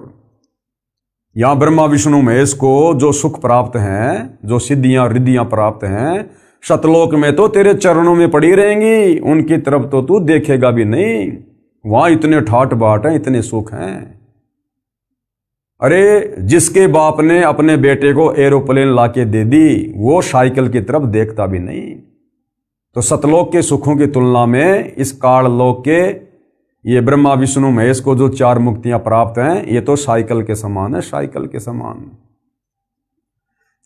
यहां ब्रह्मा विष्णु महेश को जो सुख प्राप्त हैं, जो सिद्धियां रिद्धियां प्राप्त हैं, सतलोक में तो तेरे चरणों में पड़ी रहेंगी, उनकी तरफ तो तू देखेगा भी नहीं। वहां इतने ठाट बाट हैं, इतने सुख हैं। अरे जिसके बाप ने अपने बेटे को एरोप्लेन लाके दे दी, वो साइकिल की तरफ देखता भी नहीं। तो सतलोक के सुखों की तुलना में इस काल लोक के ये ब्रह्मा विष्णु महेश को जो 4 मुक्तियां प्राप्त हैं, ये तो साइकिल के समान है, साइकिल के समान।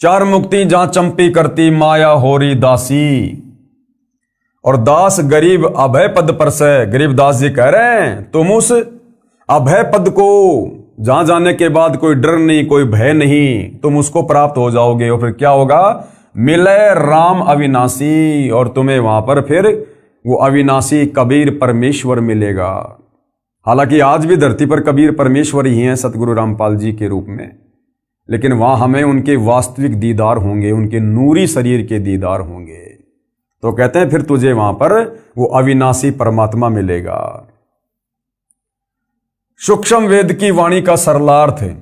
4 मुक्ति जहां चंपी करती माया होरी दासी, और दास गरीब अभय पद पर से। गरीब दास जी कह रहे हैं तुम उस अभय पद को, जहां जाने के बाद कोई डर नहीं, कोई भय नहीं, तुम उसको प्राप्त हो जाओगे। और फिर क्या होगा? मिले राम अविनाशी, और तुम्हें वहां पर फिर वो अविनाशी कबीर परमेश्वर मिलेगा। हालांकि आज भी धरती पर कबीर परमेश्वर ही हैं सतगुरु रामपाल जी के रूप में, लेकिन वहां हमें उनके वास्तविक दीदार होंगे, उनके नूरी शरीर के दीदार होंगे। तो कहते हैं फिर तुझे वहां पर वो अविनाशी परमात्मा मिलेगा। सूक्ष्म वेद की वाणी का सरलार्थ है,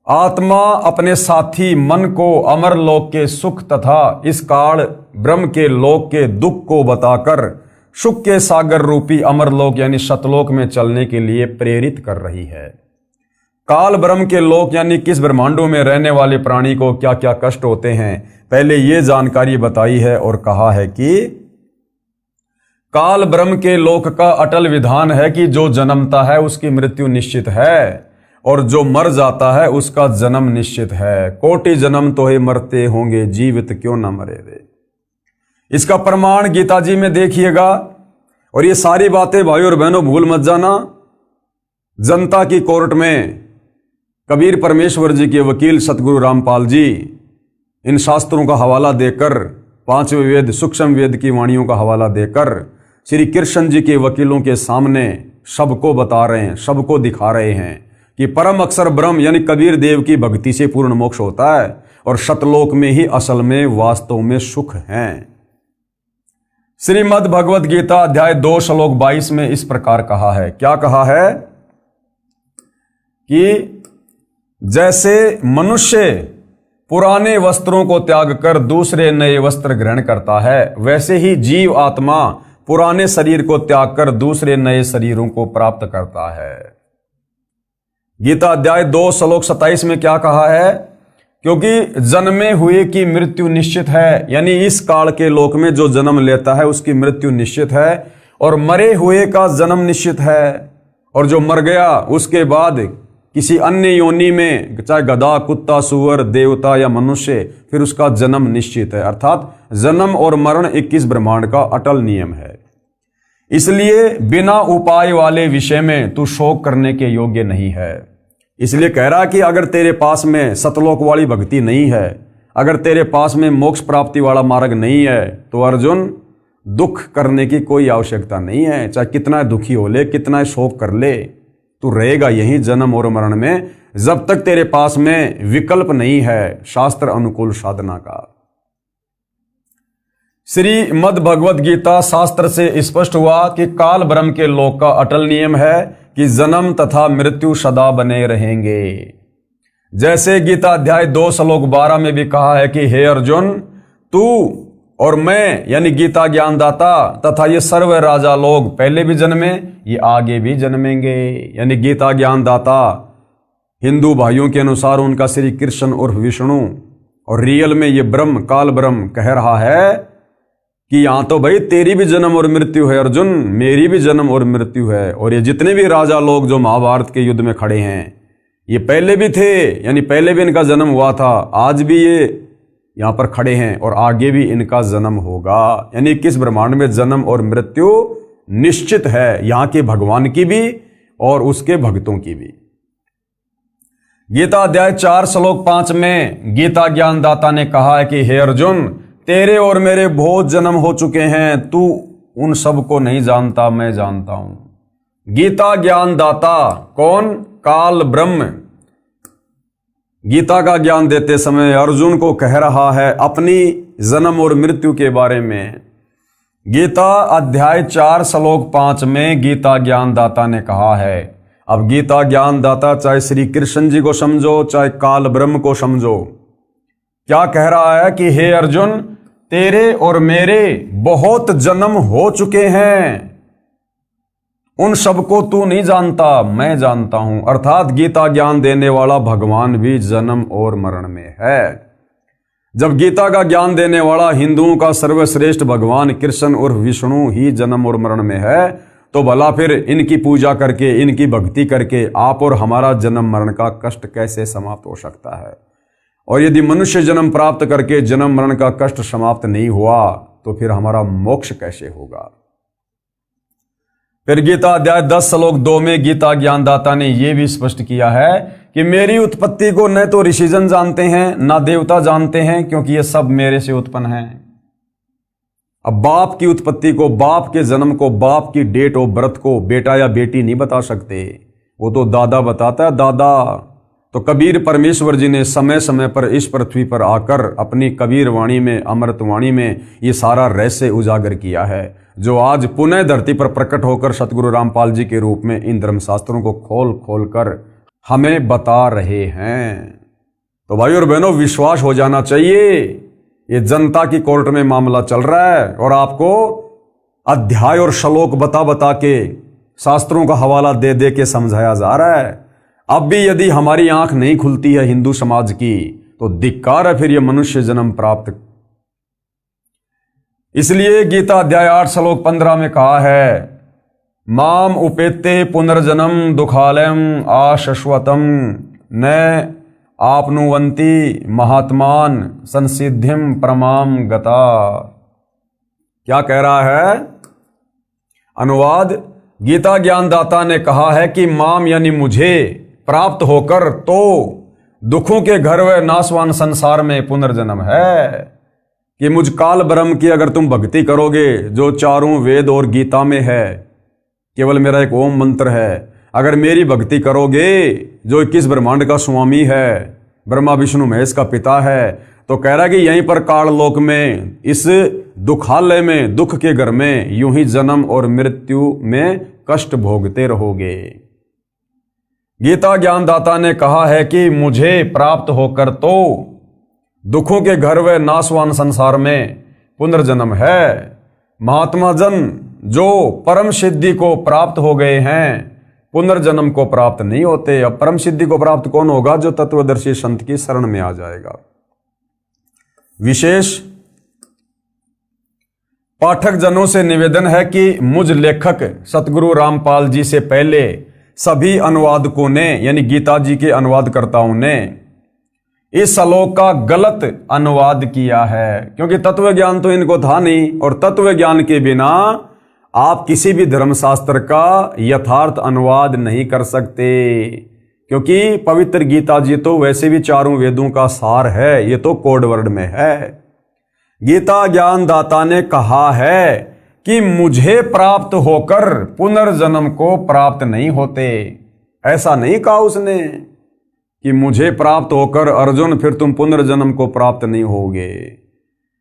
आत्मा अपने साथी मन को अमर लोक के सुख तथा इस काल ब्रह्म के लोक के दुख को बताकर सुख के सागर रूपी अमर लोक यानी सतलोक में चलने के लिए प्रेरित कर रही है। काल ब्रह्म के लोक यानी किस ब्रह्मांडों में रहने वाले प्राणी को क्या क्या कष्ट होते हैं, पहले ये जानकारी बताई है और कहा है कि काल ब्रह्म के लोक का अटल विधान है कि जो जन्मता है उसकी मृत्यु निश्चित है, और जो मर जाता है उसका जन्म निश्चित है। कोटि जन्म तो ही मरते होंगे, जीवित क्यों ना मरे रे। इसका प्रमाण गीता जी में देखिएगा। और ये सारी बातें भाइयों और बहनों भूल मत जाना। जनता की कोर्ट में कबीर परमेश्वर जी के वकील सतगुरु रामपाल जी इन शास्त्रों का हवाला देकर, 5वें वेद सूक्ष्म वेद की वाणियों का हवाला देकर श्री कृष्ण जी के वकीलों के सामने सबको बता रहे हैं, सबको दिखा रहे हैं कि परम अक्षर ब्रह्म यानी कबीर देव की भक्ति से पूर्ण मोक्ष होता है, और सतलोक में ही असल में वास्तव में सुख है। श्रीमद् भगवत गीता अध्याय 2 श्लोक 22 में इस प्रकार कहा है। क्या कहा है? कि जैसे मनुष्य पुराने वस्त्रों को त्याग कर दूसरे नए वस्त्र ग्रहण करता है, वैसे ही जीव आत्मा पुराने शरीर को त्याग कर दूसरे नए शरीरों को प्राप्त करता है। गीता अध्याय 2 श्लोक 27 में क्या कहा है? क्योंकि जन्मे हुए की मृत्यु निश्चित है, यानी इस काल के लोक में जो जन्म लेता है उसकी मृत्यु निश्चित है, और मरे हुए का जन्म निश्चित है, और जो मर गया उसके बाद किसी अन्य योनि में, चाहे गधा, कुत्ता, सुअर, देवता या मनुष्य, फिर उसका जन्म निश्चित है। अर्थात जन्म और मरण 21 ब्रह्मांड का अटल नियम है। इसलिए बिना उपाय वाले विषय में तू शोक करने के योग्य नहीं है। इसलिए कह रहा कि अगर तेरे पास में सतलोक वाली भक्ति नहीं है, अगर तेरे पास में मोक्ष प्राप्ति वाला मार्ग नहीं है, तो अर्जुन दुख करने की कोई आवश्यकता नहीं है। चाहे कितना दुखी हो ले, कितना शोक कर ले, तू रहेगा यही जन्म और मरण में, जब तक तेरे पास में विकल्प नहीं है शास्त्र अनुकूल साधना का। श्रीमद् भगवत गीता शास्त्र से स्पष्ट हुआ कि काल ब्रह्म के लोक का अटल नियम है कि जन्म तथा मृत्यु सदा बने रहेंगे। जैसे गीता अध्याय 2 श्लोक 12 में भी कहा है कि हे अर्जुन, तू और मैं यानी गीता ज्ञानदाता तथा ये सर्व राजा लोग पहले भी जन्मे, ये आगे भी जन्मेंगे। यानी गीता ज्ञानदाता हिंदू भाइयों के अनुसार उनका श्री कृष्ण और विष्णु, और रियल में ये ब्रह्म काल ब्रह्म कह रहा है कि यहां तो भाई तेरी भी जन्म और मृत्यु है अर्जुन, मेरी भी जन्म और मृत्यु है। और ये जितने भी राजा लोग जो महाभारत के युद्ध में खड़े हैं, ये पहले भी थे, यानी पहले भी इनका जन्म हुआ था, आज भी ये यहां पर खड़े हैं और आगे भी इनका जन्म होगा। यानी किस ब्रह्मांड में जन्म और मृत्यु निश्चित है, यहां के भगवान की भी और उसके भक्तों की भी। गीता अध्याय 4 श्लोक 5 में गीता ज्ञानदाता ने कहा है कि हे अर्जुन, तेरे और मेरे बहुत जन्म हो चुके हैं, तू उन सब को नहीं जानता, मैं जानता हूं। गीता ज्ञानदाता कौन? काल ब्रह्म गीता का ज्ञान देते समय अर्जुन को कह रहा है अपनी जन्म और मृत्यु के बारे में। गीता अध्याय 4 श्लोक 5 में गीता ज्ञानदाता ने कहा है। अब गीता ज्ञानदाता चाहे श्री कृष्ण जी को समझो, चाहे काल ब्रह्म को समझो, क्या कह रहा है कि हे अर्जुन, तेरे और मेरे बहुत जन्म हो चुके हैं, उन सबको तू नहीं जानता, मैं जानता हूं। अर्थात गीता ज्ञान देने वाला भगवान भी जन्म और मरण में है। जब गीता का ज्ञान देने वाला हिंदुओं का सर्वश्रेष्ठ भगवान कृष्ण और विष्णु ही जन्म और मरण में है, तो भला फिर इनकी पूजा करके, इनकी भक्ति करके आप और हमारा जन्म मरण का कष्ट कैसे समाप्त हो सकता है? और यदि मनुष्य जन्म प्राप्त करके जन्म मरण का कष्ट समाप्त नहीं हुआ तो फिर हमारा मोक्ष कैसे होगा? फिर गीता अध्याय 10 श्लोक 2 में गीता ज्ञानदाता ने यह भी स्पष्ट किया है कि मेरी उत्पत्ति को न तो ऋषिजन जानते हैं, ना देवता जानते हैं, क्योंकि ये सब मेरे से उत्पन्न हैं। अब बाप की उत्पत्ति को, बाप के जन्म को, बाप की डेट ऑफ बर्थ को बेटा या बेटी नहीं बता सकते, वो तो दादा बताता है, दादा। तो कबीर परमेश्वर जी ने समय समय पर इस पृथ्वी पर आकर अपनी कबीर वाणी में, अमृत वाणी में ये सारा रहस्य उजागर किया है, जो आज पुनः धरती पर प्रकट होकर सतगुरु रामपाल जी के रूप में इन धर्मशास्त्रों को खोल खोल कर हमें बता रहे हैं। तो भाई और बहनों, विश्वास हो जाना चाहिए। ये जनता की कोर्ट में मामला चल रहा है और आपको अध्याय और श्लोक बता बता के, शास्त्रों का हवाला दे दे के समझाया जा रहा है। अब भी यदि हमारी आंख नहीं खुलती है हिंदू समाज की, तो धिक्कार है फिर ये मनुष्य जन्म प्राप्त। इसलिए गीता अध्याय 8 श्लोक 15 में कहा है, माम उपेते पुनर्जन्म दुखालयम आशश्वतम न आपनुवंती महात्मान संसिद्धिम परमाम गता। क्या कह रहा है? अनुवाद, गीता ज्ञानदाता ने कहा है कि माम यानी मुझे प्राप्त होकर तो दुखों के घर व नाशवान संसार में पुनर्जन्म है, कि मुझ काल ब्रह्म की अगर तुम भक्ति करोगे, जो चारों वेद और गीता में है, केवल मेरा एक ओम मंत्र है, अगर मेरी भक्ति करोगे, जो 21 ब्रह्मांड का स्वामी है, ब्रह्मा विष्णु महेश का पिता है, तो कह रहा है कि यहीं पर काल लोक में, इस दुखालय में, दुख के घर में यूं ही जन्म और मृत्यु में कष्ट भोगते रहोगे। गीता ज्ञानदाता ने कहा है कि मुझे प्राप्त होकर तो दुखों के घर व नाशवान संसार में पुनर्जन्म है। महात्मा जन जो परम सिद्धि को प्राप्त हो गए हैं, पुनर्जन्म को प्राप्त नहीं होते। अब परम सिद्धि को प्राप्त कौन होगा? जो तत्वदर्शी संत की शरण में आ जाएगा। विशेष पाठक जनों से निवेदन है कि मुझ लेखक सतगुरु रामपाल जी से पहले सभी अनुवादकों ने, यानी गीता जी के अनुवादकर्ताओं ने, इस श्लोक का गलत अनुवाद किया है, क्योंकि तत्व ज्ञान तो इनको था नहीं, और तत्व ज्ञान के बिना आप किसी भी धर्मशास्त्र का यथार्थ अनुवाद नहीं कर सकते, क्योंकि पवित्र गीता जी तो वैसे भी चारों वेदों का सार है, ये तो कोड वर्ड में है। गीता ज्ञानदाता ने कहा है कि मुझे प्राप्त होकर पुनर्जन्म को प्राप्त नहीं होते। ऐसा नहीं कहा उसने कि मुझे प्राप्त होकर अर्जुन फिर तुम पुनर्जन्म को प्राप्त नहीं होगे।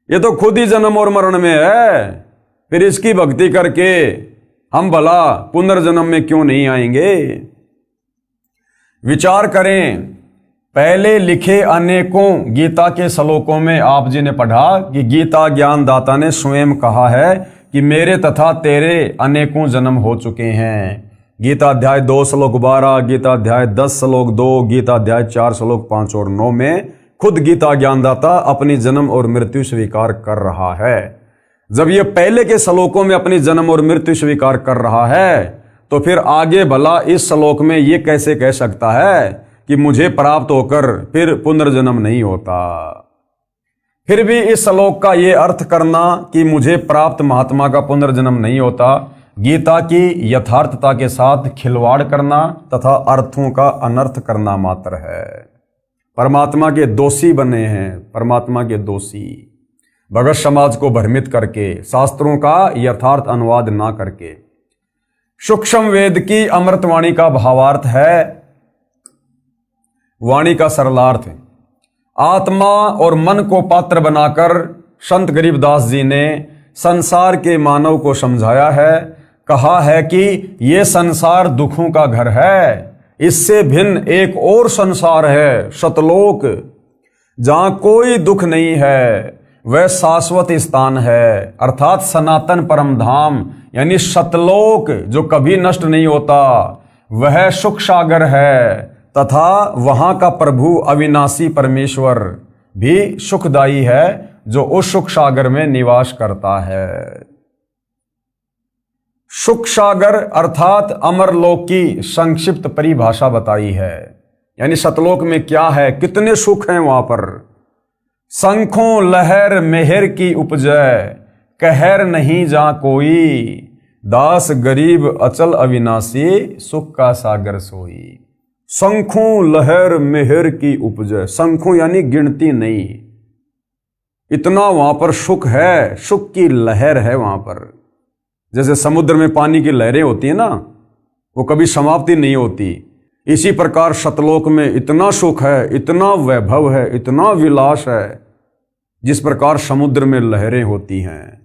ये तो खुद ही जन्म और मरण में है, फिर इसकी भक्ति करके हम भला पुनर्जन्म में क्यों नहीं आएंगे? विचार करें, पहले लिखे अनेकों गीता के श्लोकों में आप जी ने पढ़ा कि गीता ज्ञानदाता ने स्वयं कहा है कि मेरे तथा तेरे अनेकों जन्म हो चुके हैं। गीता अध्याय 2 श्लोक 12, गीता अध्याय 10 श्लोक 2, गीता अध्याय 4 श्लोक 5 और 9 में खुद गीता ज्ञानदाता अपनी जन्म और मृत्यु स्वीकार कर रहा है। जब ये पहले के श्लोकों में अपनी जन्म और मृत्यु स्वीकार कर रहा है, तो फिर आगे भला इस श्लोक में ये कैसे कह सकता है कि मुझे प्राप्त होकर फिर पुनर्जन्म नहीं होता? फिर भी इस श्लोक का ये अर्थ करना कि मुझे प्राप्त महात्मा का पुनर्जन्म नहीं होता, गीता की यथार्थता के साथ खिलवाड़ करना तथा अर्थों का अनर्थ करना मात्र है। परमात्मा के दोषी बने हैं, परमात्मा के दोषी, भगत समाज को भ्रमित करके, शास्त्रों का यथार्थ अनुवाद ना करके। सूक्ष्म वेद की अमृतवाणी का भावार्थ है, वाणी का सरलार्थ, आत्मा और मन को पात्र बनाकर संत गरीबदास जी ने संसार के मानव को समझाया है, कहा है कि ये संसार दुखों का घर है, इससे भिन्न एक और संसार है सतलोक, जहां कोई दुख नहीं है, वह शाश्वत स्थान है, अर्थात सनातन परम धाम यानी सतलोक जो कभी नष्ट नहीं होता, वह सुख सागर है तथा वहां का प्रभु अविनाशी परमेश्वर भी सुखदायी है जो उस सुख सागर में निवास करता है। सुख सागर अर्थात अमरलोक की संक्षिप्त परिभाषा बताई है, यानी सतलोक में क्या है, कितने सुख हैं वहां पर। शंखों लहर मेहर की उपजय, कहर नहीं जा कोई, दास गरीब अचल अविनाशी, सुख का सागर सोई। शंखों लहर मेहर की उपजय, शंखों यानी गिनती नहीं, इतना वहां पर सुख है, सुख की लहर है वहां पर। जैसे समुद्र में पानी की लहरें होती है ना, वो कभी समाप्ति नहीं होती, इसी प्रकार सतलोक में इतना सुख है, इतना वैभव है, इतना विलास है, जिस प्रकार समुद्र में लहरें होती हैं।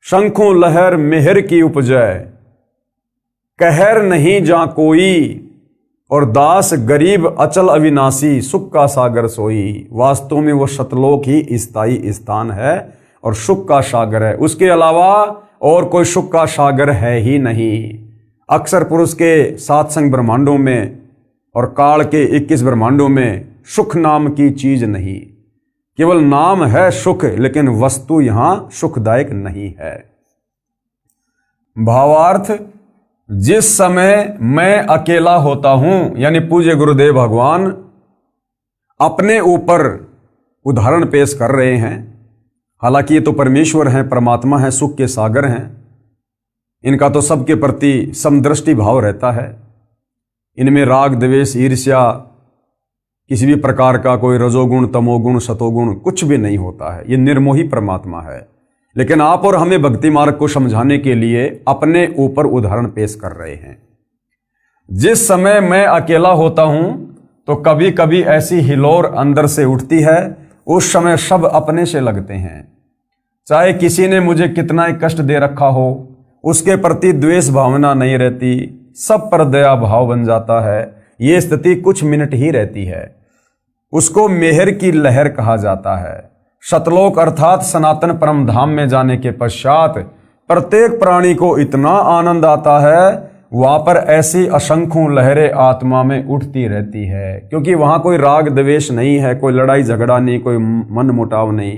शंखों लहर मेहर की उपजय, कहर नहीं जा कोई, और दास गरीब अचल अविनाशी, सुख का सागर सोई। वास्तव में वो सतलोक ही स्थायी स्थान है और सुख का सागर है, उसके अलावा और कोई सुख का सागर है ही नहीं। अक्षर पुरुष के 7 संग ब्रह्मांडों में और काल के 21 ब्रह्मांडों में सुख नाम की चीज नहीं, केवल नाम है सुख, लेकिन वस्तु यहां सुखदायक नहीं है। भावार्थ, जिस समय मैं अकेला होता हूं, यानी पूज्य गुरुदेव भगवान अपने ऊपर उदाहरण पेश कर रहे हैं। हालांकि ये तो परमेश्वर हैं, परमात्मा हैं, सुख के सागर हैं, इनका तो सबके प्रति समदृष्टि भाव रहता है, इनमें राग द्वेष ईर्ष्या किसी भी प्रकार का कोई रजोगुण तमोगुण सतोगुण कुछ भी नहीं होता है, ये निर्मोही परमात्मा है। लेकिन आप और हमें भक्ति मार्ग को समझाने के लिए अपने ऊपर उदाहरण पेश कर रहे हैं। जिस समय मैं अकेला होता हूं तो कभी कभी ऐसी हिलोर अंदर से उठती है, उस समय सब अपने से लगते हैं। चाहे किसी ने मुझे कितना ही कष्ट दे रखा हो, उसके प्रति द्वेष भावना नहीं रहती, सब पर दया भाव बन जाता है। ये स्थिति कुछ मिनट ही रहती है, उसको मेहर की लहर कहा जाता है। सतलोक अर्थात सनातन परम धाम में जाने के पश्चात प्रत्येक प्राणी को इतना आनंद आता है, वहां पर ऐसी असंख्यों लहरें आत्मा में उठती रहती है, क्योंकि वहां कोई राग द्वेष नहीं है, कोई लड़ाई झगड़ा नहीं, कोई मन मुटाव नहीं,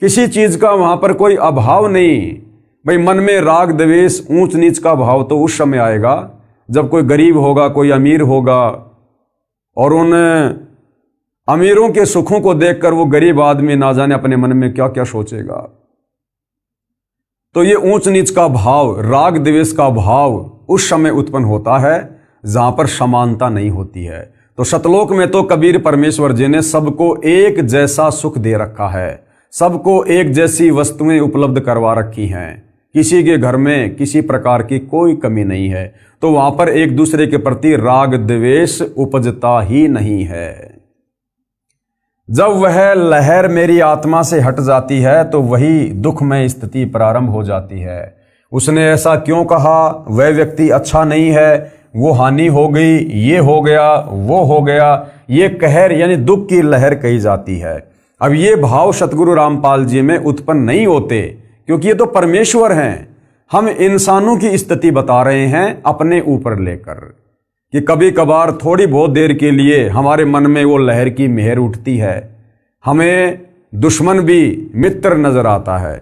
किसी चीज का वहां पर कोई अभाव नहीं। भाई मन में राग द्वेष ऊंच नीच का भाव तो उस समय आएगा जब कोई गरीब होगा, कोई अमीर होगा, और उन अमीरों के सुखों को देखकर वो गरीब आदमी ना जाने अपने मन में क्या क्या सोचेगा। तो ये ऊंच नीच का भाव, राग द्वेष का भाव उस समय उत्पन्न होता है जहां पर समानता नहीं होती है। तो सतलोक में तो कबीर परमेश्वर जी ने सबको एक जैसा सुख दे रखा है, सबको एक जैसी वस्तुएं उपलब्ध करवा रखी हैं, किसी के घर में किसी प्रकार की कोई कमी नहीं है। तो वहां पर एक दूसरे के प्रति राग द्वेष उपजता ही नहीं है। जब वह लहर मेरी आत्मा से हट जाती है तो वही दुखमय स्थिति प्रारंभ हो जाती है। उसने ऐसा क्यों कहा, वह व्यक्ति अच्छा नहीं है, वो हानि हो गई, ये हो गया, वो हो गया, ये कहर यानी दुख की लहर कही जाती है। अब ये भाव सतगुरु रामपाल जी में उत्पन्न नहीं होते, क्योंकि ये तो परमेश्वर हैं। हम इंसानों की स्थिति बता रहे हैं अपने ऊपर लेकर, कि कभी कभार थोड़ी बहुत देर के लिए हमारे मन में वो लहर की मेहर उठती है, हमें दुश्मन भी मित्र नजर आता है,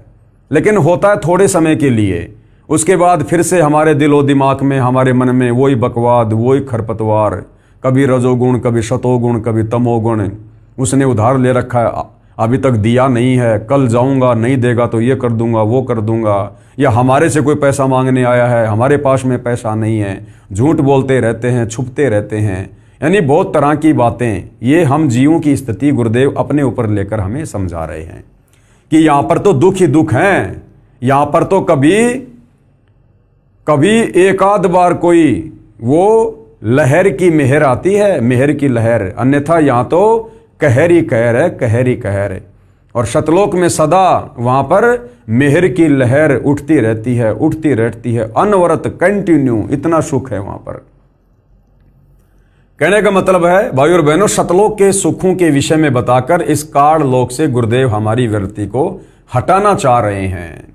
लेकिन होता है थोड़े समय के लिए। उसके बाद फिर से हमारे दिलो दिमाग में, हमारे मन में वही बकवाद, वही खरपतवार, कभी रजोगुण, कभी शतोगुण, कभी तमोगुण। उसने उधार ले रखा है, अभी तक दिया नहीं है, कल जाऊंगा, नहीं देगा तो ये कर दूंगा, वो कर दूंगा, या हमारे से कोई पैसा मांगने आया है, हमारे पास में पैसा नहीं है, झूठ बोलते रहते हैं, छुपते रहते हैं, यानी बहुत तरह की बातें। ये हम जीवों की स्थिति गुरुदेव अपने ऊपर लेकर हमें समझा रहे हैं कि यहाँ पर तो दुख ही दुख हैं। यहाँ पर तो कभी एक आध बार कोई वो लहर की मेहर आती है, मेहर की लहर, अन्यथा यहाँ तो कहर ही कहर है, कहर ही कहर है। और सतलोक में सदा वहां पर मेहर की लहर उठती रहती है, अनवरत, कंटिन्यू, इतना सुख है वहां पर। कहने का मतलब है भाई और बहनों, सतलोक के सुखों के विषय में बताकर इस काल लोक से गुरुदेव हमारी वृत्ति को हटाना चाह रहे हैं।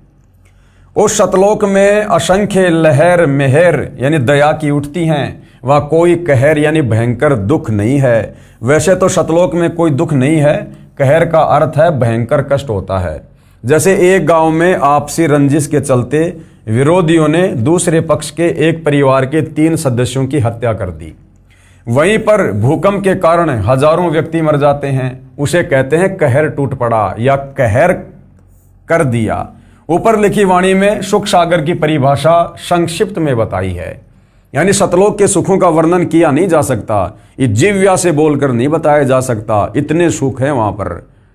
उस सतलोक में असंख्य लहर मेहर यानी दया की उठती हैं, वहां कोई कहर यानी भयंकर दुख नहीं है। वैसे तो सतलोक में कोई दुख नहीं है, कहर का अर्थ है भयंकर कष्ट होता है। जैसे एक गांव में आपसी रंजिश के चलते विरोधियों ने दूसरे पक्ष के एक परिवार के 3 सदस्यों की हत्या कर दी, वहीं पर भूकंप के कारण हजारों व्यक्ति मर जाते हैं, उसे कहते हैं कहर टूट पड़ा या कहर कर दिया। ऊपर लिखी वाणी में सुख सागर की परिभाषा संक्षिप्त में बताई है, यानी सतलोक के सुखों का वर्णन किया नहीं जा सकता, ये जिव्या से बोलकर नहीं बताया जा सकता, इतने सुख हैं वहां पर।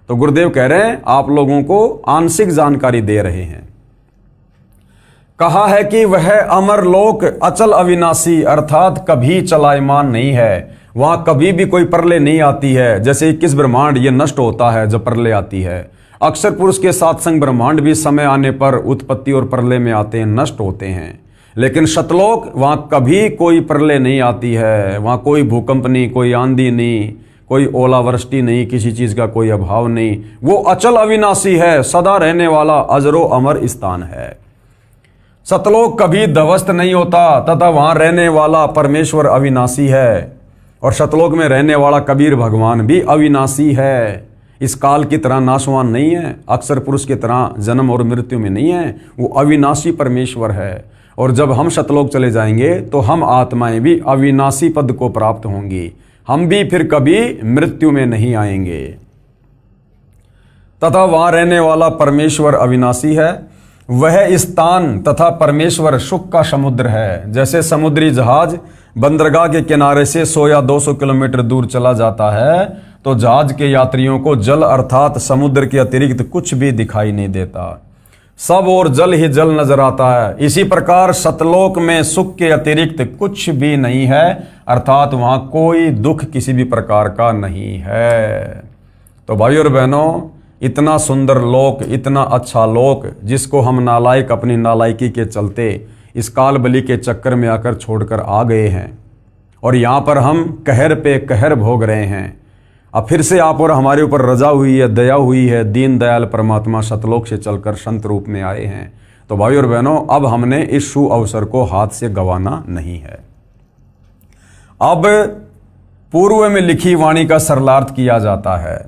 तो गुरुदेव कह रहे हैं आप लोगों को आंशिक जानकारी दे रहे हैं। कहा है कि वह अमर लोक अचल अविनाशी अर्थात कभी चलायमान नहीं है, वहां कभी भी कोई प्रलय नहीं आती है। जैसे 21 ब्रह्मांड ये नष्ट होता है जब प्रलय आती है, अक्षर पुरुष के सात्संग ब्रह्मांड भी समय आने पर उत्पत्ति और प्रलय में आते हैं, नष्ट होते हैं। लेकिन सतलोक वहां कभी कोई प्रलय नहीं आती है, वहां कोई भूकंप नहीं, कोई आंधी नहीं, कोई ओलावृष्टि नहीं, किसी चीज का कोई अभाव नहीं। वो अचल अविनाशी है, सदा रहने वाला अजरो अमर स्थान है। सतलोक कभी ध्वस्त नहीं होता तथा वहां रहने वाला परमेश्वर अविनाशी है। और सतलोक में रहने वाला कबीर भगवान भी अविनाशी है, इस काल की तरह नाशवान नहीं है, अक्षर पुरुष की तरह जन्म और मृत्यु में नहीं है, वो अविनाशी परमेश्वर है। और जब हम सतलोक चले जाएंगे तो हम आत्माएं भी अविनाशी पद को प्राप्त होंगी, हम भी फिर कभी मृत्यु में नहीं आएंगे। तथा वहां रहने वाला परमेश्वर अविनाशी है। वह स्थान तथा परमेश्वर सुख का समुद्र है। जैसे समुद्री जहाज बंदरगाह के किनारे से 100 या 200 किलोमीटर दूर चला जाता है तो जहाज के यात्रियों को जल अर्थात समुद्र के अतिरिक्त कुछ भी दिखाई नहीं देता, सब और जल ही जल नजर आता है। इसी प्रकार सतलोक में सुख के अतिरिक्त कुछ भी नहीं है, अर्थात वहां कोई दुख किसी भी प्रकार का नहीं है। तो भाई और बहनों, इतना सुंदर लोक, इतना अच्छा लोक, जिसको हम नालायक अपनी नालायकी के चलते इस काल बलि के चक्कर में आकर छोड़कर आ गए हैं और यहाँ पर हम कहर पे कहर भोग रहे हैं। अब फिर से आप और हमारे ऊपर रजा हुई है, दया हुई है, दीन दयाल परमात्मा सतलोक से चलकर संत रूप में आए हैं। तो भाई और बहनों, अब हमने इस शु अवसर को हाथ से गंवाना नहीं है। अब पूर्व में लिखी वाणी का सरलार्थ किया जाता है।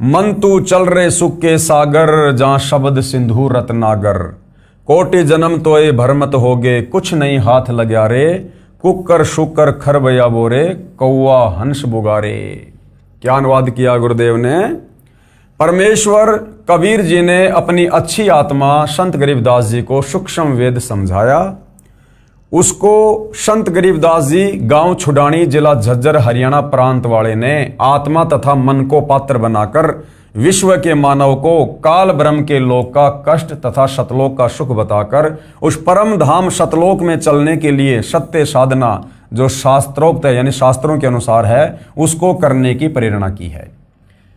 मन तू चल रे सुख के सागर, जहां शब्द सिंधु रत्नागर, कोटि जन्म तोए भरमत होगे, कुछ नहीं हाथ लग्या रे, कुकर शुकर खरबया बोरे, कौआ हंस बुगारे। क्या अनुवाद किया गुरुदेव ने? परमेश्वर कबीर जी ने अपनी अच्छी आत्मा संत गरीबदास जी को सूक्ष्म वेद समझाया। उसको संत गरीबदास जी गांव छुडानी जिला झज्जर हरियाणा प्रांत वाले ने आत्मा तथा मन को पात्र बनाकर विश्व के मानव को काल ब्रह्म के लोक का कष्ट तथा सतलोक का सुख बताकर उस परम धाम सतलोक में चलने के लिए सत्य साधना जो शास्त्रोक्त है यानी शास्त्रों के अनुसार है उसको करने की प्रेरणा की है।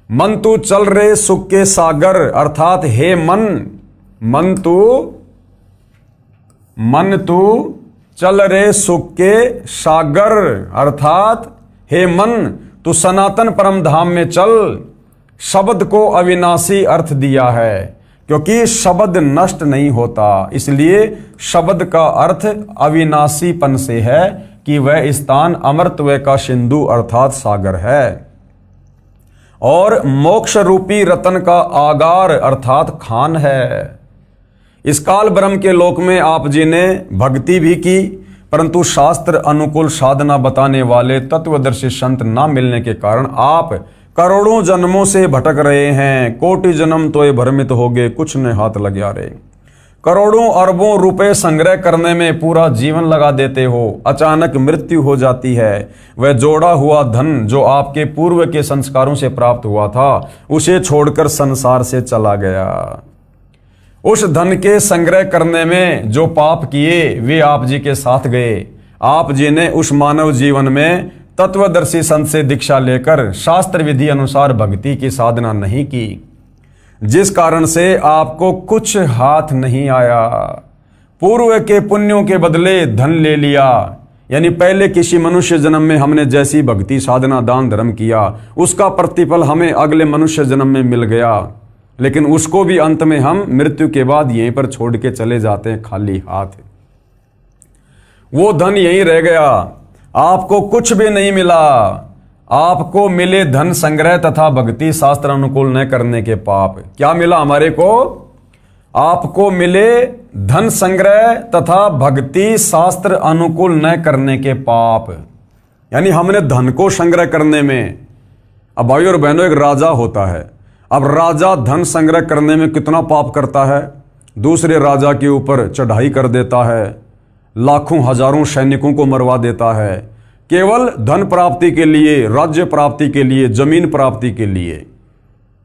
मन तू चल रे सुख के सागर अर्थात हे मन तू चल रे सुख के सागर अर्थात हे मन तू सनातन परम धाम में चल। शब्द को अविनाशी अर्थ दिया है क्योंकि शब्द नष्ट नहीं होता, इसलिए शब्द का अर्थ अविनाशीपन से है कि वह स्थान अमरत्व का सिंधु अर्थात सागर है और मोक्ष रूपी रतन का आगार अर्थात खान है। इस काल ब्रह्म के लोक में आप जी ने भक्ति भी की, परंतु शास्त्र अनुकूल साधना बताने वाले तत्वदर्शी संत न मिलने के कारण आप करोड़ों जन्मों से भटक रहे हैं। कोटि जन्म तो ये भ्रमित होगे, कुछ ने हाथ लग्या रे। करोड़ों अरबों रुपए संग्रह करने में पूरा जीवन लगा देते हो, अचानक मृत्यु हो जाती है। वह जोड़ा हुआ धन जो आपके पूर्व के संस्कारों से प्राप्त हुआ था उसे छोड़कर संसार से चला गया। उस धन के संग्रह करने में जो पाप किए वे आप जी के साथ गए। आप जी ने उस मानव जीवन में तत्वदर्शी संत से दीक्षा लेकर शास्त्र विधि अनुसार भक्ति की साधना नहीं की। जिस कारण से आपको कुछ हाथ नहीं आया। पूर्व के पुण्यों के बदले धन ले लिया, यानी पहले किसी मनुष्य जन्म में हमने जैसी भक्ति साधना दान धर्म किया उसका प्रतिफल हमें अगले मनुष्य जन्म में मिल गया, लेकिन उसको भी अंत में हम मृत्यु के बाद यहीं पर छोड़ के चले जाते हैं खाली हाथ। वो धन यहीं रह गया, आपको कुछ भी नहीं मिला। आपको मिले धन संग्रह तथा भक्ति शास्त्र अनुकूल न करने के पाप। क्या मिला हमारे को? आपको मिले धन संग्रह तथा भक्ति शास्त्र अनुकूल न करने के पाप, यानी हमने धन को संग्रह करने में। अब भाई और बहनों, एक राजा होता है, अब राजा धन संग्रह करने में कितना पाप करता है। दूसरे राजा के ऊपर चढ़ाई कर देता है, लाखों हजारों सैनिकों को मरवा देता है, केवल धन प्राप्ति के लिए, राज्य प्राप्ति के लिए, जमीन प्राप्ति के लिए।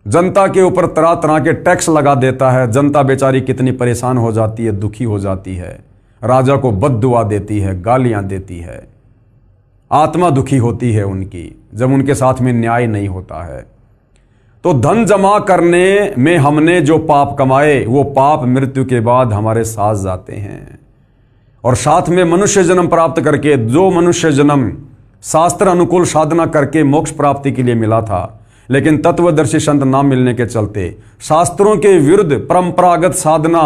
जनता के ऊपर तरह तरह के टैक्स लगा देता है। जनता बेचारी कितनी परेशान हो जाती है, दुखी हो जाती है, राजा को बद्दुआ देती है, गालियां देती है, आत्मा दुखी होती है उनकी जब उनके साथ में न्याय नहीं होता है। तो धन जमा करने में हमने जो पाप कमाए वो पाप मृत्यु के बाद हमारे साथ जाते हैं। और साथ में मनुष्य जन्म प्राप्त करके, जो मनुष्य जन्म शास्त्र अनुकूल साधना करके मोक्ष प्राप्ति के लिए मिला था, लेकिन तत्वदर्शी संत ना मिलने के चलते, शास्त्रों के विरुद्ध परंपरागत साधना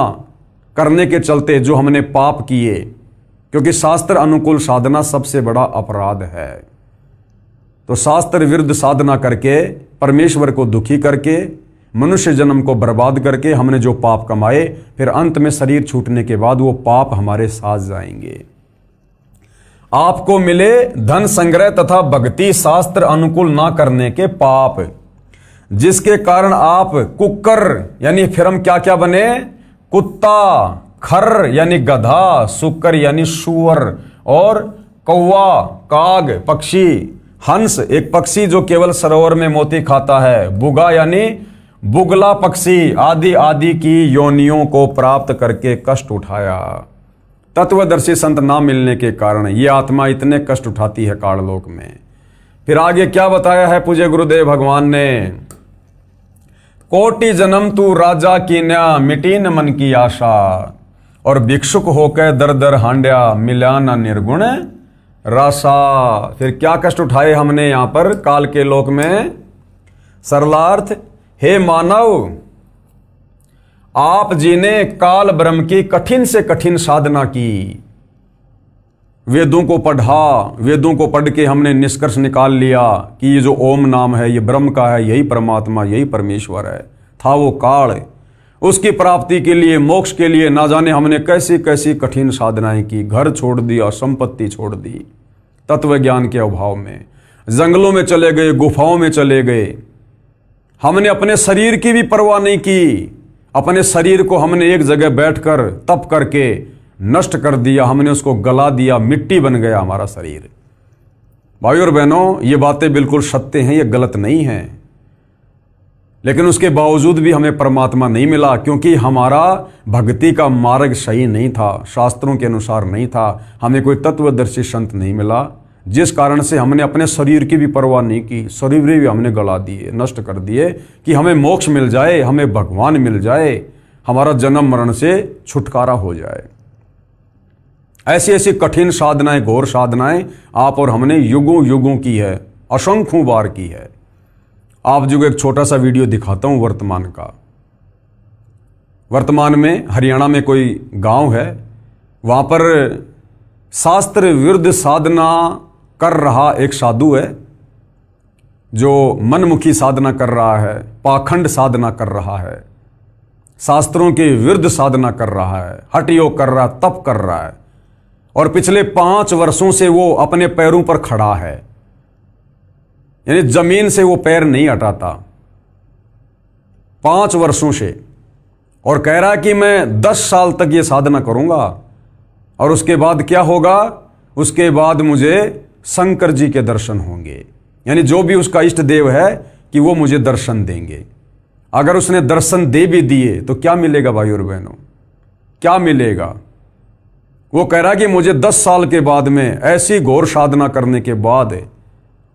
करने के चलते जो हमने पाप किए, क्योंकि शास्त्र अनुकूल साधना सबसे बड़ा अपराध है। तो शास्त्र विरुद्ध साधना करके, परमेश्वर को दुखी करके, मनुष्य जन्म को बर्बाद करके हमने जो पाप कमाए, फिर अंत में शरीर छूटने के बाद वो पाप हमारे साथ जाएंगे। आपको मिले धन संग्रह तथा भक्ति शास्त्र अनुकूल ना करने के पाप, जिसके कारण आप कुकर यानी फिर हम क्या क्या बने? कुत्ता, खर यानी गधा, सुकर यानी सुअर, और कौवा, काग पक्षी, हंस एक पक्षी जो केवल सरोवर में मोती खाता है, बुगा यानी बुगला पक्षी, आदि आदि की योनियों को प्राप्त करके कष्ट उठाया। तत्वदर्शी संत ना मिलने के कारण ये आत्मा इतने कष्ट उठाती है काललोक में। फिर आगे क्या बताया है पूज्य गुरुदेव भगवान ने? कोटि जन्म तू राजा कीन्या, मिटी न मन की आशा, और भिक्षुक होकर दर दर हांड्या, मिला न निर्गुण रासा। फिर क्या कष्ट उठाए हमने यहां पर काल के लोक में? सरलार्थ, हे मानव, आप जी ने काल ब्रह्म की कठिन से कठिन साधना की, वेदों को पढ़ा, वेदों को पढ़ के हमने निष्कर्ष निकाल लिया कि ये जो ओम नाम है ये ब्रह्म का है, यही परमात्मा, यही परमेश्वर है। था वो काल, उसकी प्राप्ति के लिए, मोक्ष के लिए ना जाने हमने कैसी कैसी कठिन साधनाएं की, घर छोड़ दिया, संपत्ति छोड़ दी, तत्व ज्ञान के अभाव में जंगलों में चले गए, गुफाओं में चले गए। हमने अपने शरीर की भी परवाह नहीं की, अपने शरीर को हमने एक जगह बैठकर तप करके नष्ट कर दिया, हमने उसको गला दिया, मिट्टी बन गया हमारा शरीर। भाई और बहनों, ये बातें बिल्कुल सत्य हैं, ये गलत नहीं है, लेकिन उसके बावजूद भी हमें परमात्मा नहीं मिला, क्योंकि हमारा भक्ति का मार्ग सही नहीं था, शास्त्रों के अनुसार नहीं था। हमें कोई तत्वदर्शी संत नहीं मिला, जिस कारण से हमने अपने शरीर की भी परवाह नहीं की, शरीर भी हमने गला दिए, नष्ट कर दिए, कि हमें मोक्ष मिल जाए, हमें भगवान मिल जाए, हमारा जन्म मरण से छुटकारा हो जाए। ऐसी ऐसी कठिन साधनाएं, घोर साधनाएं आप और हमने युगों युगों की है, असंख्यों बार की है। आप जो एक छोटा सा वीडियो दिखाता हूं वर्तमान का। वर्तमान में हरियाणा में कोई गांव है, वहां पर शास्त्र विरुद्ध साधना कर रहा एक साधु है, जो मनमुखी साधना कर रहा है, पाखंड साधना कर रहा है, शास्त्रों के विरुद्ध साधना कर रहा है, हठ योग कर रहा है, तप कर रहा है, और पिछले 5 वर्षों से वो अपने पैरों पर खड़ा है, यानी जमीन से वो पैर नहीं हटाता 5 वर्षों से, और कह रहा है कि मैं 10 साल तक ये साधना करूंगा, और उसके बाद क्या होगा? उसके बाद मुझे शंकर जी के दर्शन होंगे, यानी जो भी उसका इष्ट देव है कि वो मुझे दर्शन देंगे। अगर उसने दर्शन दे भी दिए तो क्या मिलेगा भाई और बहनों? क्या मिलेगा? वो कह रहा है कि मुझे 10 साल के बाद में, ऐसी घोर साधना करने के बाद,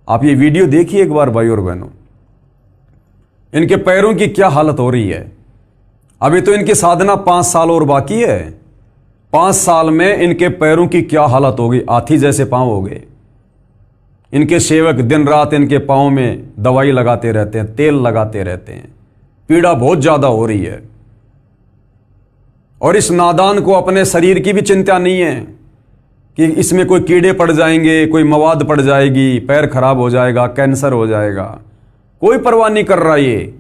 आप ये वीडियो देखिए एक बार भाई और बहनों, इनके पैरों की क्या हालत हो रही है। अभी तो इनकी साधना 5 साल और बाकी है। 5 साल में इनके पैरों की क्या हालत होगी, हाथी जैसे पांव हो गए। इनके सेवक दिन रात इनके पांव में दवाई लगाते रहते हैं, तेल लगाते रहते हैं, पीड़ा बहुत ज्यादा हो रही है। और इस नादान को अपने शरीर की भी चिंता नहीं है कि इसमें कोई कीड़े पड़ जाएंगे, कोई मवाद पड़ जाएगी, पैर खराब हो जाएगा, कैंसर हो जाएगा, कोई परवाह नहीं कर रहा। ये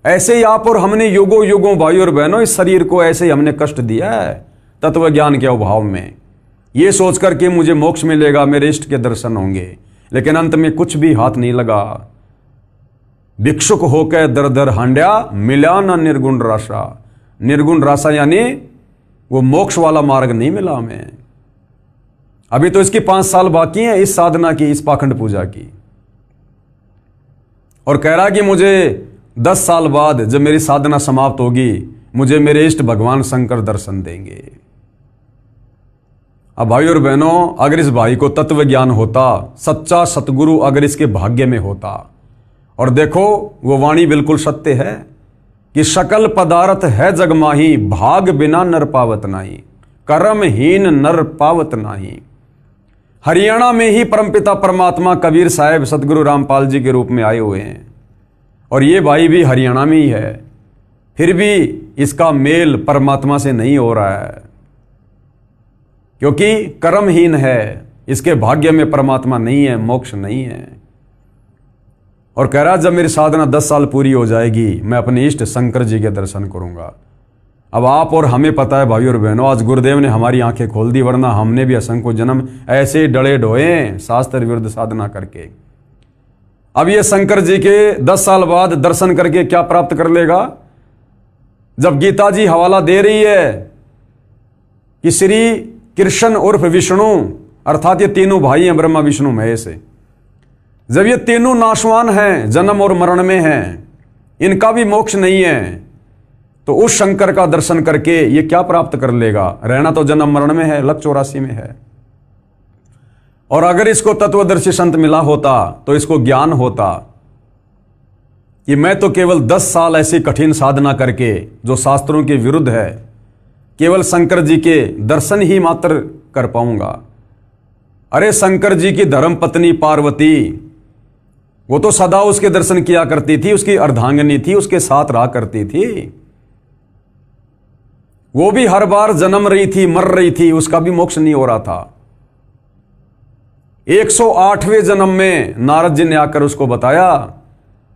ऐसे ही आप और हमने युगों युगों भाई और बहनों इस शरीर को ऐसे ही हमने कष्ट दिया है तत्व ज्ञान के अभाव में, ये सोचकर कि मुझे मोक्ष मिलेगा, मेरे इष्ट के दर्शन होंगे, लेकिन अंत में कुछ भी हाथ नहीं लगा। भिक्षुक होकर दर दर हांड्या, मिला ना निर्गुण राशा। निर्गुण राशा यानी वो मोक्ष वाला मार्ग नहीं मिला हमें। अभी तो इसकी 5 साल बाकी हैं इस साधना की, इस पाखंड पूजा की। और कह रहा कि मुझे 10 साल बाद जब मेरी साधना समाप्त होगी, मुझे मेरे इष्ट भगवान शंकर दर्शन देंगे। अब भाई और बहनों, अगर इस भाई को तत्व ज्ञान होता, सच्चा सतगुरु अगर इसके भाग्य में होता, और देखो वो वाणी बिल्कुल सत्य है कि सकल पदार्थ है जग माही, भाग बिना नर पावत नाही, कर्महीन नर पावत नाही। हरियाणा में ही परमपिता परमात्मा कबीर साहब सतगुरु रामपाल जी के रूप में आए हुए हैं, और ये भाई भी हरियाणा में ही है, फिर भी इसका मेल परमात्मा से नहीं हो रहा है, क्योंकि कर्महीन है, इसके भाग्य में परमात्मा नहीं है, मोक्ष नहीं है। और कह रहा जब मेरी साधना 10 साल पूरी हो जाएगी, मैं अपने इष्ट शंकर जी के दर्शन करूंगा। अब आप और हमें पता है भाई और बहनों, आज गुरुदेव ने हमारी आंखें खोल दी, वरना हमने भी असंख्य जन्म ऐसे डले ढोए शास्त्र विरुद्ध साधना करके। अब ये शंकर जी के 10 साल बाद दर्शन करके क्या प्राप्त कर लेगा। जब गीता जी हवाला दे रही है कि श्री कृष्ण उर्फ विष्णु, अर्थात ये तीनों भाई हैं ब्रह्मा विष्णु महेश, जब ये तीनों नाशवान हैं, जन्म और मरण में हैं, इनका भी मोक्ष नहीं है, तो उस शंकर का दर्शन करके ये क्या प्राप्त कर लेगा। रहना तो जन्म मरण में है, लक 84 में है। और अगर इसको तत्वदर्शी संत मिला होता तो इसको ज्ञान होता कि मैं तो केवल 10 साल ऐसी कठिन साधना करके जो शास्त्रों के विरुद्ध है, केवल शंकर जी के दर्शन ही मात्र कर पाऊंगा। अरे शंकर जी की धर्म पत्नी पार्वती, वो तो सदा उसके दर्शन किया करती थी, उसकी अर्धांगिनी थी, उसके साथ रहा करती थी। वो भी हर बार जन्म रही थी, मर रही थी, उसका भी मोक्ष नहीं हो रहा था। 108वें जन्म में नारद जी ने आकर उसको बताया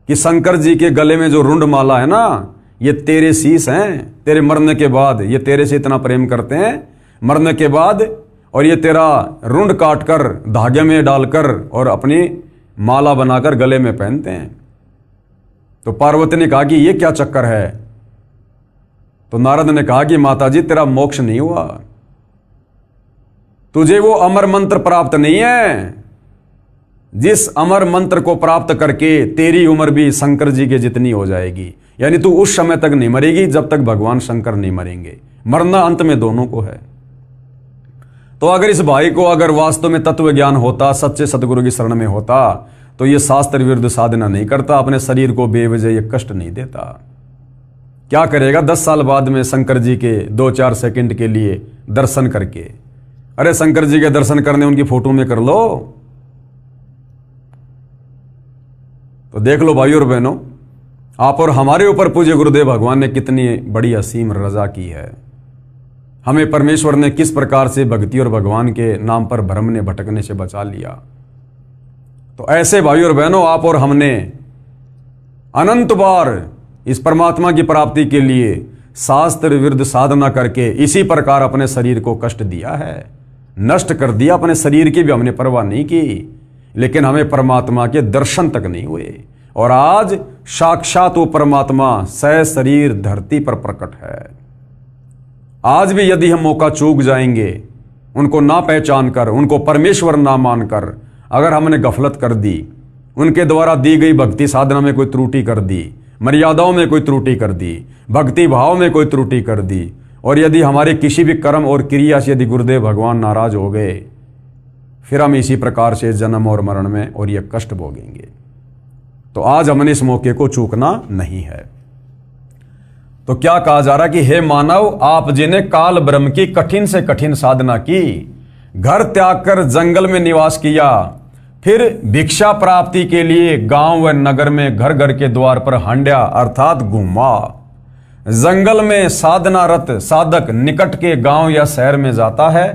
कि शंकर जी के गले में जो रुंड माला है ना, ये तेरे शीश हैं, तेरे मरने के बाद ये तेरे से इतना प्रेम करते हैं, मरने के बाद, और ये तेरा रुंड काटकर धागे में डालकर और अपनी माला बनाकर गले में पहनते हैं। तो पार्वती ने कहा कि ये क्या चक्कर है। तो नारद ने कहा कि माताजी तेरा मोक्ष नहीं हुआ, तुझे वो अमर मंत्र प्राप्त नहीं है, जिस अमर मंत्र को प्राप्त करके तेरी उम्र भी शंकर जी के जितनी हो जाएगी। यानी तू उस समय तक नहीं मरेगी जब तक भगवान शंकर नहीं मरेंगे। मरना अंत में दोनों को है। तो अगर इस भाई को अगर वास्तव में तत्व ज्ञान होता, सच्चे सतगुरु की शरण में होता, तो ये शास्त्र विरुद्ध साधना नहीं करता, अपने शरीर को बेवजह ये कष्ट नहीं देता। क्या करेगा 10 साल बाद में शंकर जी के 2-4 सेकंड के लिए दर्शन करके। अरे शंकर जी के दर्शन करने उनकी फोटो में कर लो। तो देख लो भाई और बहनों, आप और हमारे ऊपर पूज्य गुरुदेव भगवान ने कितनी बड़ी असीम रजा की है। हमें परमेश्वर ने किस प्रकार से भक्ति और भगवान के नाम पर भ्रम ने भटकने से बचा लिया। तो ऐसे भाई और बहनों, आप और हमने अनंत बार इस परमात्मा की प्राप्ति के लिए शास्त्र विरुद्ध साधना करके इसी प्रकार अपने शरीर को कष्ट दिया है, नष्ट कर दिया। अपने शरीर की भी हमने परवाह नहीं की, लेकिन हमें परमात्मा के दर्शन तक नहीं हुए। और आज साक्षात वो परमात्मा सशरीर धरती पर प्रकट है। आज भी यदि हम मौका चूक जाएंगे, उनको ना पहचान कर, उनको परमेश्वर ना मानकर अगर हमने गफलत कर दी, उनके द्वारा दी गई भक्ति साधना में कोई त्रुटि कर दी, मर्यादाओं में कोई त्रुटि कर दी, भक्ति भाव में कोई त्रुटि कर दी, और यदि हमारे किसी भी कर्म और क्रिया से यदि गुरुदेव भगवान नाराज हो गए, फिर हम इसी प्रकार से जन्म और मरण में और ये कष्ट भोगेंगे। तो आज हमने इस मौके को चूकना नहीं है। तो क्या कहा जा रहा कि हे मानव, आप जिन्हें काल ब्रह्म की कठिन से कठिन साधना की, घर त्याग कर जंगल में निवास किया, फिर भिक्षा प्राप्ति के लिए गांव व नगर में घर घर के द्वार पर हंड्या अर्थात घूमा। जंगल में साधनारत साधक निकट के गांव या शहर में जाता है।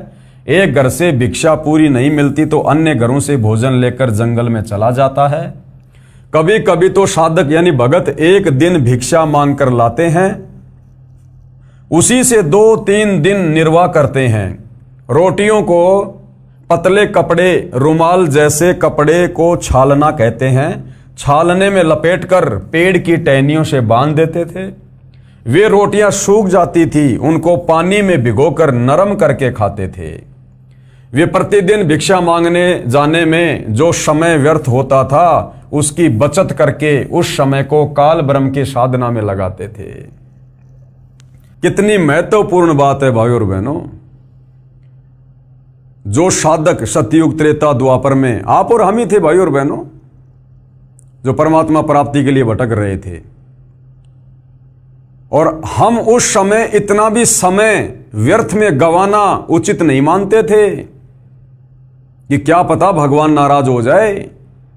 एक घर से भिक्षा पूरी नहीं मिलती तो अन्य घरों से भोजन लेकर जंगल में चला जाता है। कभी कभी तो साधक यानी भगत एक दिन भिक्षा मांग कर लाते हैं, उसी से 2-3 दिन निर्वाह करते हैं। रोटियों को पतले कपड़े, रुमाल जैसे कपड़े को छालना कहते हैं, छालने में लपेटकर पेड़ की टहनियों से बांध देते थे। वे रोटियां सूख जाती थी, उनको पानी में भिगोकर नरम करके खाते थे। वे प्रतिदिन भिक्षा मांगने जाने में जो समय व्यर्थ होता था, उसकी बचत करके उस समय को काल ब्रह्म की साधना में लगाते थे। कितनी महत्वपूर्ण बात है भाइयों और बहनों। जो साधक सतयुग त्रेता द्वापर में आप और हम ही थे भाइयों और बहनों, जो परमात्मा प्राप्ति के लिए भटक रहे थे, और हम उस समय इतना भी समय व्यर्थ में गंवाना उचित नहीं मानते थे कि क्या पता भगवान नाराज हो जाए।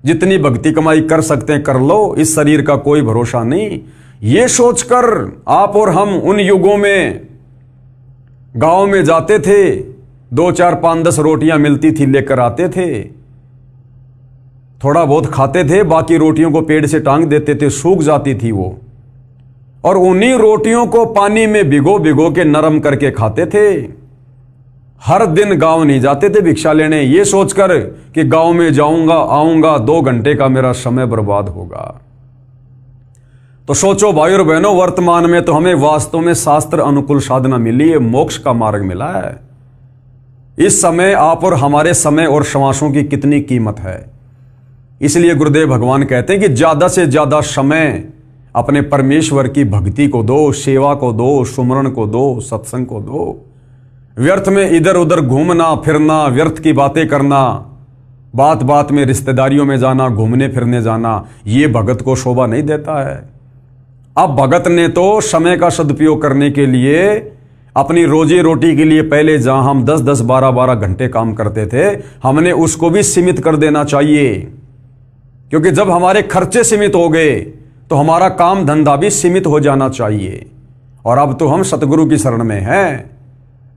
जितनी भक्ति कमाई कर सकते हैं कर लो, इस शरीर का कोई भरोसा नहीं। ये सोचकर आप और हम उन युगों में गांव में जाते थे, 2, 4, 5, 10 रोटियां मिलती थी, लेकर आते थे, थोड़ा बहुत खाते थे, बाकी रोटियों को पेड़ से टांग देते थे, सूख जाती थी वो, और उन्हीं रोटियों को पानी में भिगो भिगो के नरम करके खाते थे। हर दिन गांव नहीं जाते थे भिक्षा लेने, ये सोचकर कि गांव में जाऊंगा आऊंगा 2 घंटे का मेरा समय बर्बाद होगा। तो सोचो भाई और बहनों, वर्तमान में तो हमें वास्तव में शास्त्र अनुकूल साधना मिली है, मोक्ष का मार्ग मिला है। इस समय आप और हमारे समय और श्वासों की कितनी कीमत है। इसलिए गुरुदेव भगवान कहते हैं कि ज्यादा से ज्यादा समय अपने परमेश्वर की भक्ति को दो, सेवा को दो, सुमरण को दो, सत्संग को दो। व्यर्थ में इधर उधर घूमना फिरना, व्यर्थ की बातें करना, बात बात में रिश्तेदारियों में जाना, घूमने फिरने जाना, ये भगत को शोभा नहीं देता है। अब भगत ने तो समय का सदुपयोग करने के लिए, अपनी रोजी रोटी के लिए पहले जहां हम 10-10, 12-12 घंटे काम करते थे, हमने उसको भी सीमित कर देना चाहिए। क्योंकि जब हमारे खर्चे सीमित हो गए तो हमारा काम धंधा भी सीमित हो जाना चाहिए। और अब तो हम सतगुरु की शरण में हैं,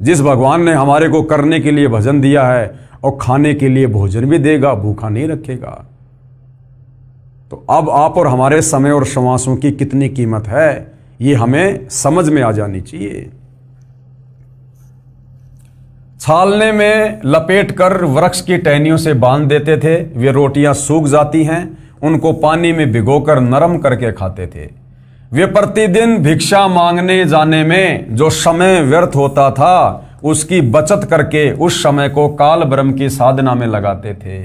जिस भगवान ने हमारे को करने के लिए भजन दिया है और खाने के लिए भोजन भी देगा, भूखा नहीं रखेगा। तो अब आप और हमारे समय और श्वासों की कितनी कीमत है, ये हमें समझ में आ जानी चाहिए। छालने में लपेटकर वृक्ष की टहनियों से बांध देते थे। वे रोटियां सूख जाती हैं, उनको पानी में भिगोकर नरम करके खाते थे। वे प्रतिदिन भिक्षा मांगने जाने में जो समय व्यर्थ होता था, उसकी बचत करके उस समय को काल ब्रह्म की साधना में लगाते थे।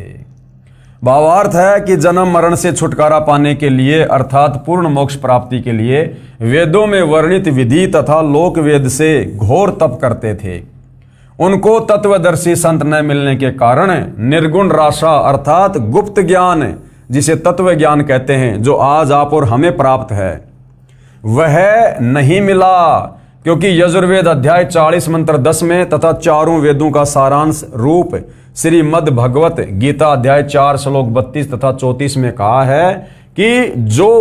भावार्थ है कि जन्म मरण से छुटकारा पाने के लिए अर्थात पूर्ण मोक्ष प्राप्ति के लिए वेदों में वर्णित विधि तथा लोक वेद से घोर तप करते थे। उनको तत्वदर्शी संत न मिलने के कारण निर्गुण राशा अर्थात गुप्त ज्ञान, जिसे तत्व ज्ञान कहते हैं, जो आज आप और हमें प्राप्त है, वह नहीं मिला। क्योंकि यजुर्वेद अध्याय 40 मंत्र 10 में तथा चारों वेदों का सारांश रूप श्रीमद् भगवत गीता अध्याय 4 श्लोक 32 तथा 34 में कहा है कि जो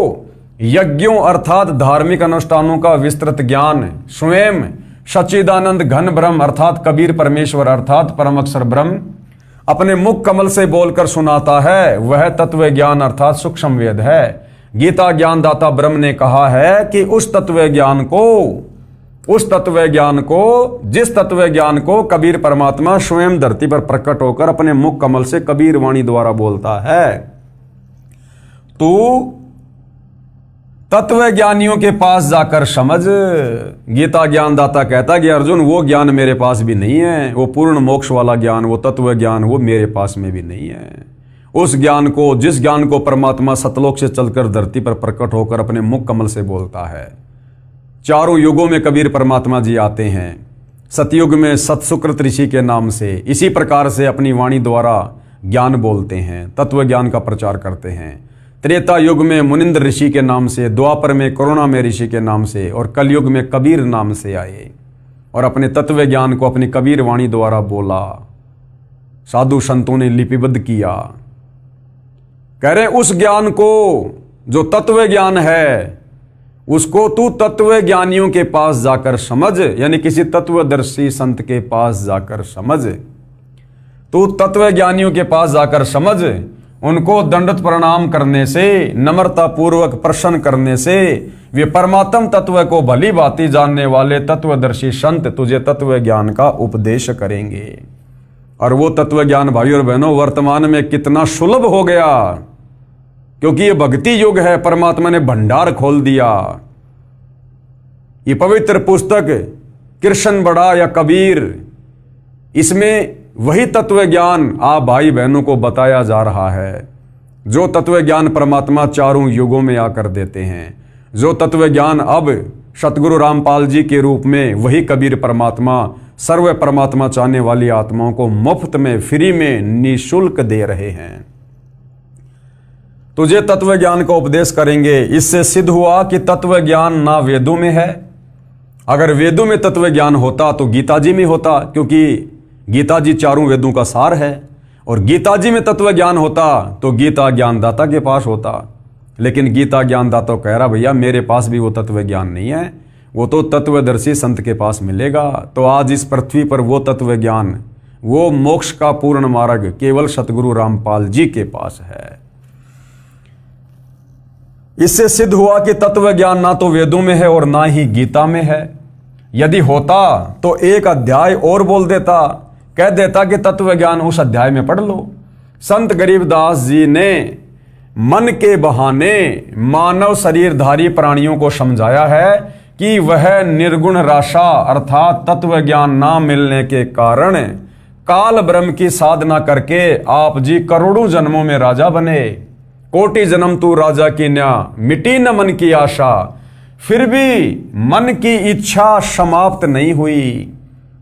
यज्ञों अर्थात धार्मिक अनुष्ठानों का विस्तृत ज्ञान स्वयं सच्चिदानंद घन ब्रह्म अर्थात कबीर परमेश्वर अर्थात परम अक्षर ब्रह्म अपने मुख कमल से बोलकर सुनाता है, वह तत्व ज्ञान अर्थात सूक्ष्म वेद है। गीता ज्ञानदाता ब्रह्म ने कहा है कि उस तत्व ज्ञान को जिस तत्व ज्ञान को कबीर परमात्मा स्वयं धरती पर प्रकट होकर अपने मुख कमल से कबीर वाणी द्वारा बोलता है, तू तत्व ज्ञानियों के पास जाकर समझ। गीता ज्ञानदाता कहता है कि अर्जुन, वो ज्ञान मेरे पास भी नहीं है, वो पूर्ण मोक्ष वाला ज्ञान, वो तत्व ज्ञान, वो मेरे पास में भी नहीं है। उस ज्ञान को, जिस ज्ञान को परमात्मा सतलोक से चलकर धरती पर प्रकट होकर अपने मुख कमल से बोलता है। चारों युगों में कबीर परमात्मा जी आते हैं। सतयुग में सतसुकृत ऋषि के नाम से इसी प्रकार से अपनी वाणी द्वारा ज्ञान बोलते हैं, तत्व ज्ञान का प्रचार करते हैं। त्रेता युग में मुनिंद्र ऋषि के नाम से, द्वापर में करुणामय ऋषि के नाम से और कलयुग में कबीर नाम से आए और अपने तत्व ज्ञान को अपनी कबीर वाणी द्वारा बोला, साधु संतों ने लिपिबद्ध किया। कह रहे उस ज्ञान को जो तत्व ज्ञान है उसको तू तत्व ज्ञानियों के पास जाकर समझ, यानी किसी तत्वदर्शी संत के पास जाकर समझ। तू तत्व ज्ञानियों के पास जाकर समझ, उनको दंडवत प्रणाम करने से, नम्रता पूर्वक प्रश्न करने से वे परमात्म तत्व को भली भांति जानने वाले तत्वदर्शी संत तुझे तत्व ज्ञान का उपदेश करेंगे। और वो तत्व ज्ञान भाई और बहनों वर्तमान में कितना सुलभ हो गया, क्योंकि ये भक्ति युग है। परमात्मा ने भंडार खोल दिया। ये पवित्र पुस्तक कृष्ण बड़ा या कबीर, इसमें वही तत्व ज्ञान आप भाई बहनों को बताया जा रहा है जो तत्व ज्ञान परमात्मा चारों युगों में आकर देते हैं। जो तत्व ज्ञान अब सतगुरु रामपाल जी के रूप में वही कबीर परमात्मा सर्व परमात्मा चाहने वाली आत्माओं को मुफ्त में, फ्री में, निःशुल्क दे रहे हैं। तुझे तत्व ज्ञान का उपदेश करेंगे। इससे सिद्ध हुआ कि तत्व ज्ञान ना वेदों में है। अगर वेदों में तत्व ज्ञान होता तो गीता जी में होता, क्योंकि गीता जी चारों वेदों का सार है। और गीता जी में तत्व ज्ञान होता तो गीता ज्ञानदाता के पास होता। लेकिन गीता ज्ञानदाता कह रहा भैया मेरे पास भी वो तत्व ज्ञान नहीं है, वो तो तत्वदर्शी संत के पास मिलेगा। तो आज इस पृथ्वी पर वो तत्व ज्ञान, वो मोक्ष का पूर्ण मार्ग केवल सतगुरु रामपाल जी के पास है। इससे सिद्ध हुआ कि तत्व ज्ञान ना तो वेदों में है और ना ही गीता में है। यदि होता तो एक अध्याय और बोल देता, कह देता कि तत्व ज्ञान उस अध्याय में पढ़ लो। संत गरीबदास जी ने मन के बहाने मानव शरीरधारी प्राणियों को समझाया है कि वह निर्गुण राशा अर्थात तत्व ज्ञान ना मिलने के कारण काल ब्रह्म की साधना करके आप जी करोड़ों जन्मों में राजा बने। कोटि जन्म तू राजा की न्या, मिटी न मन की आशा। फिर भी मन की इच्छा समाप्त नहीं हुई,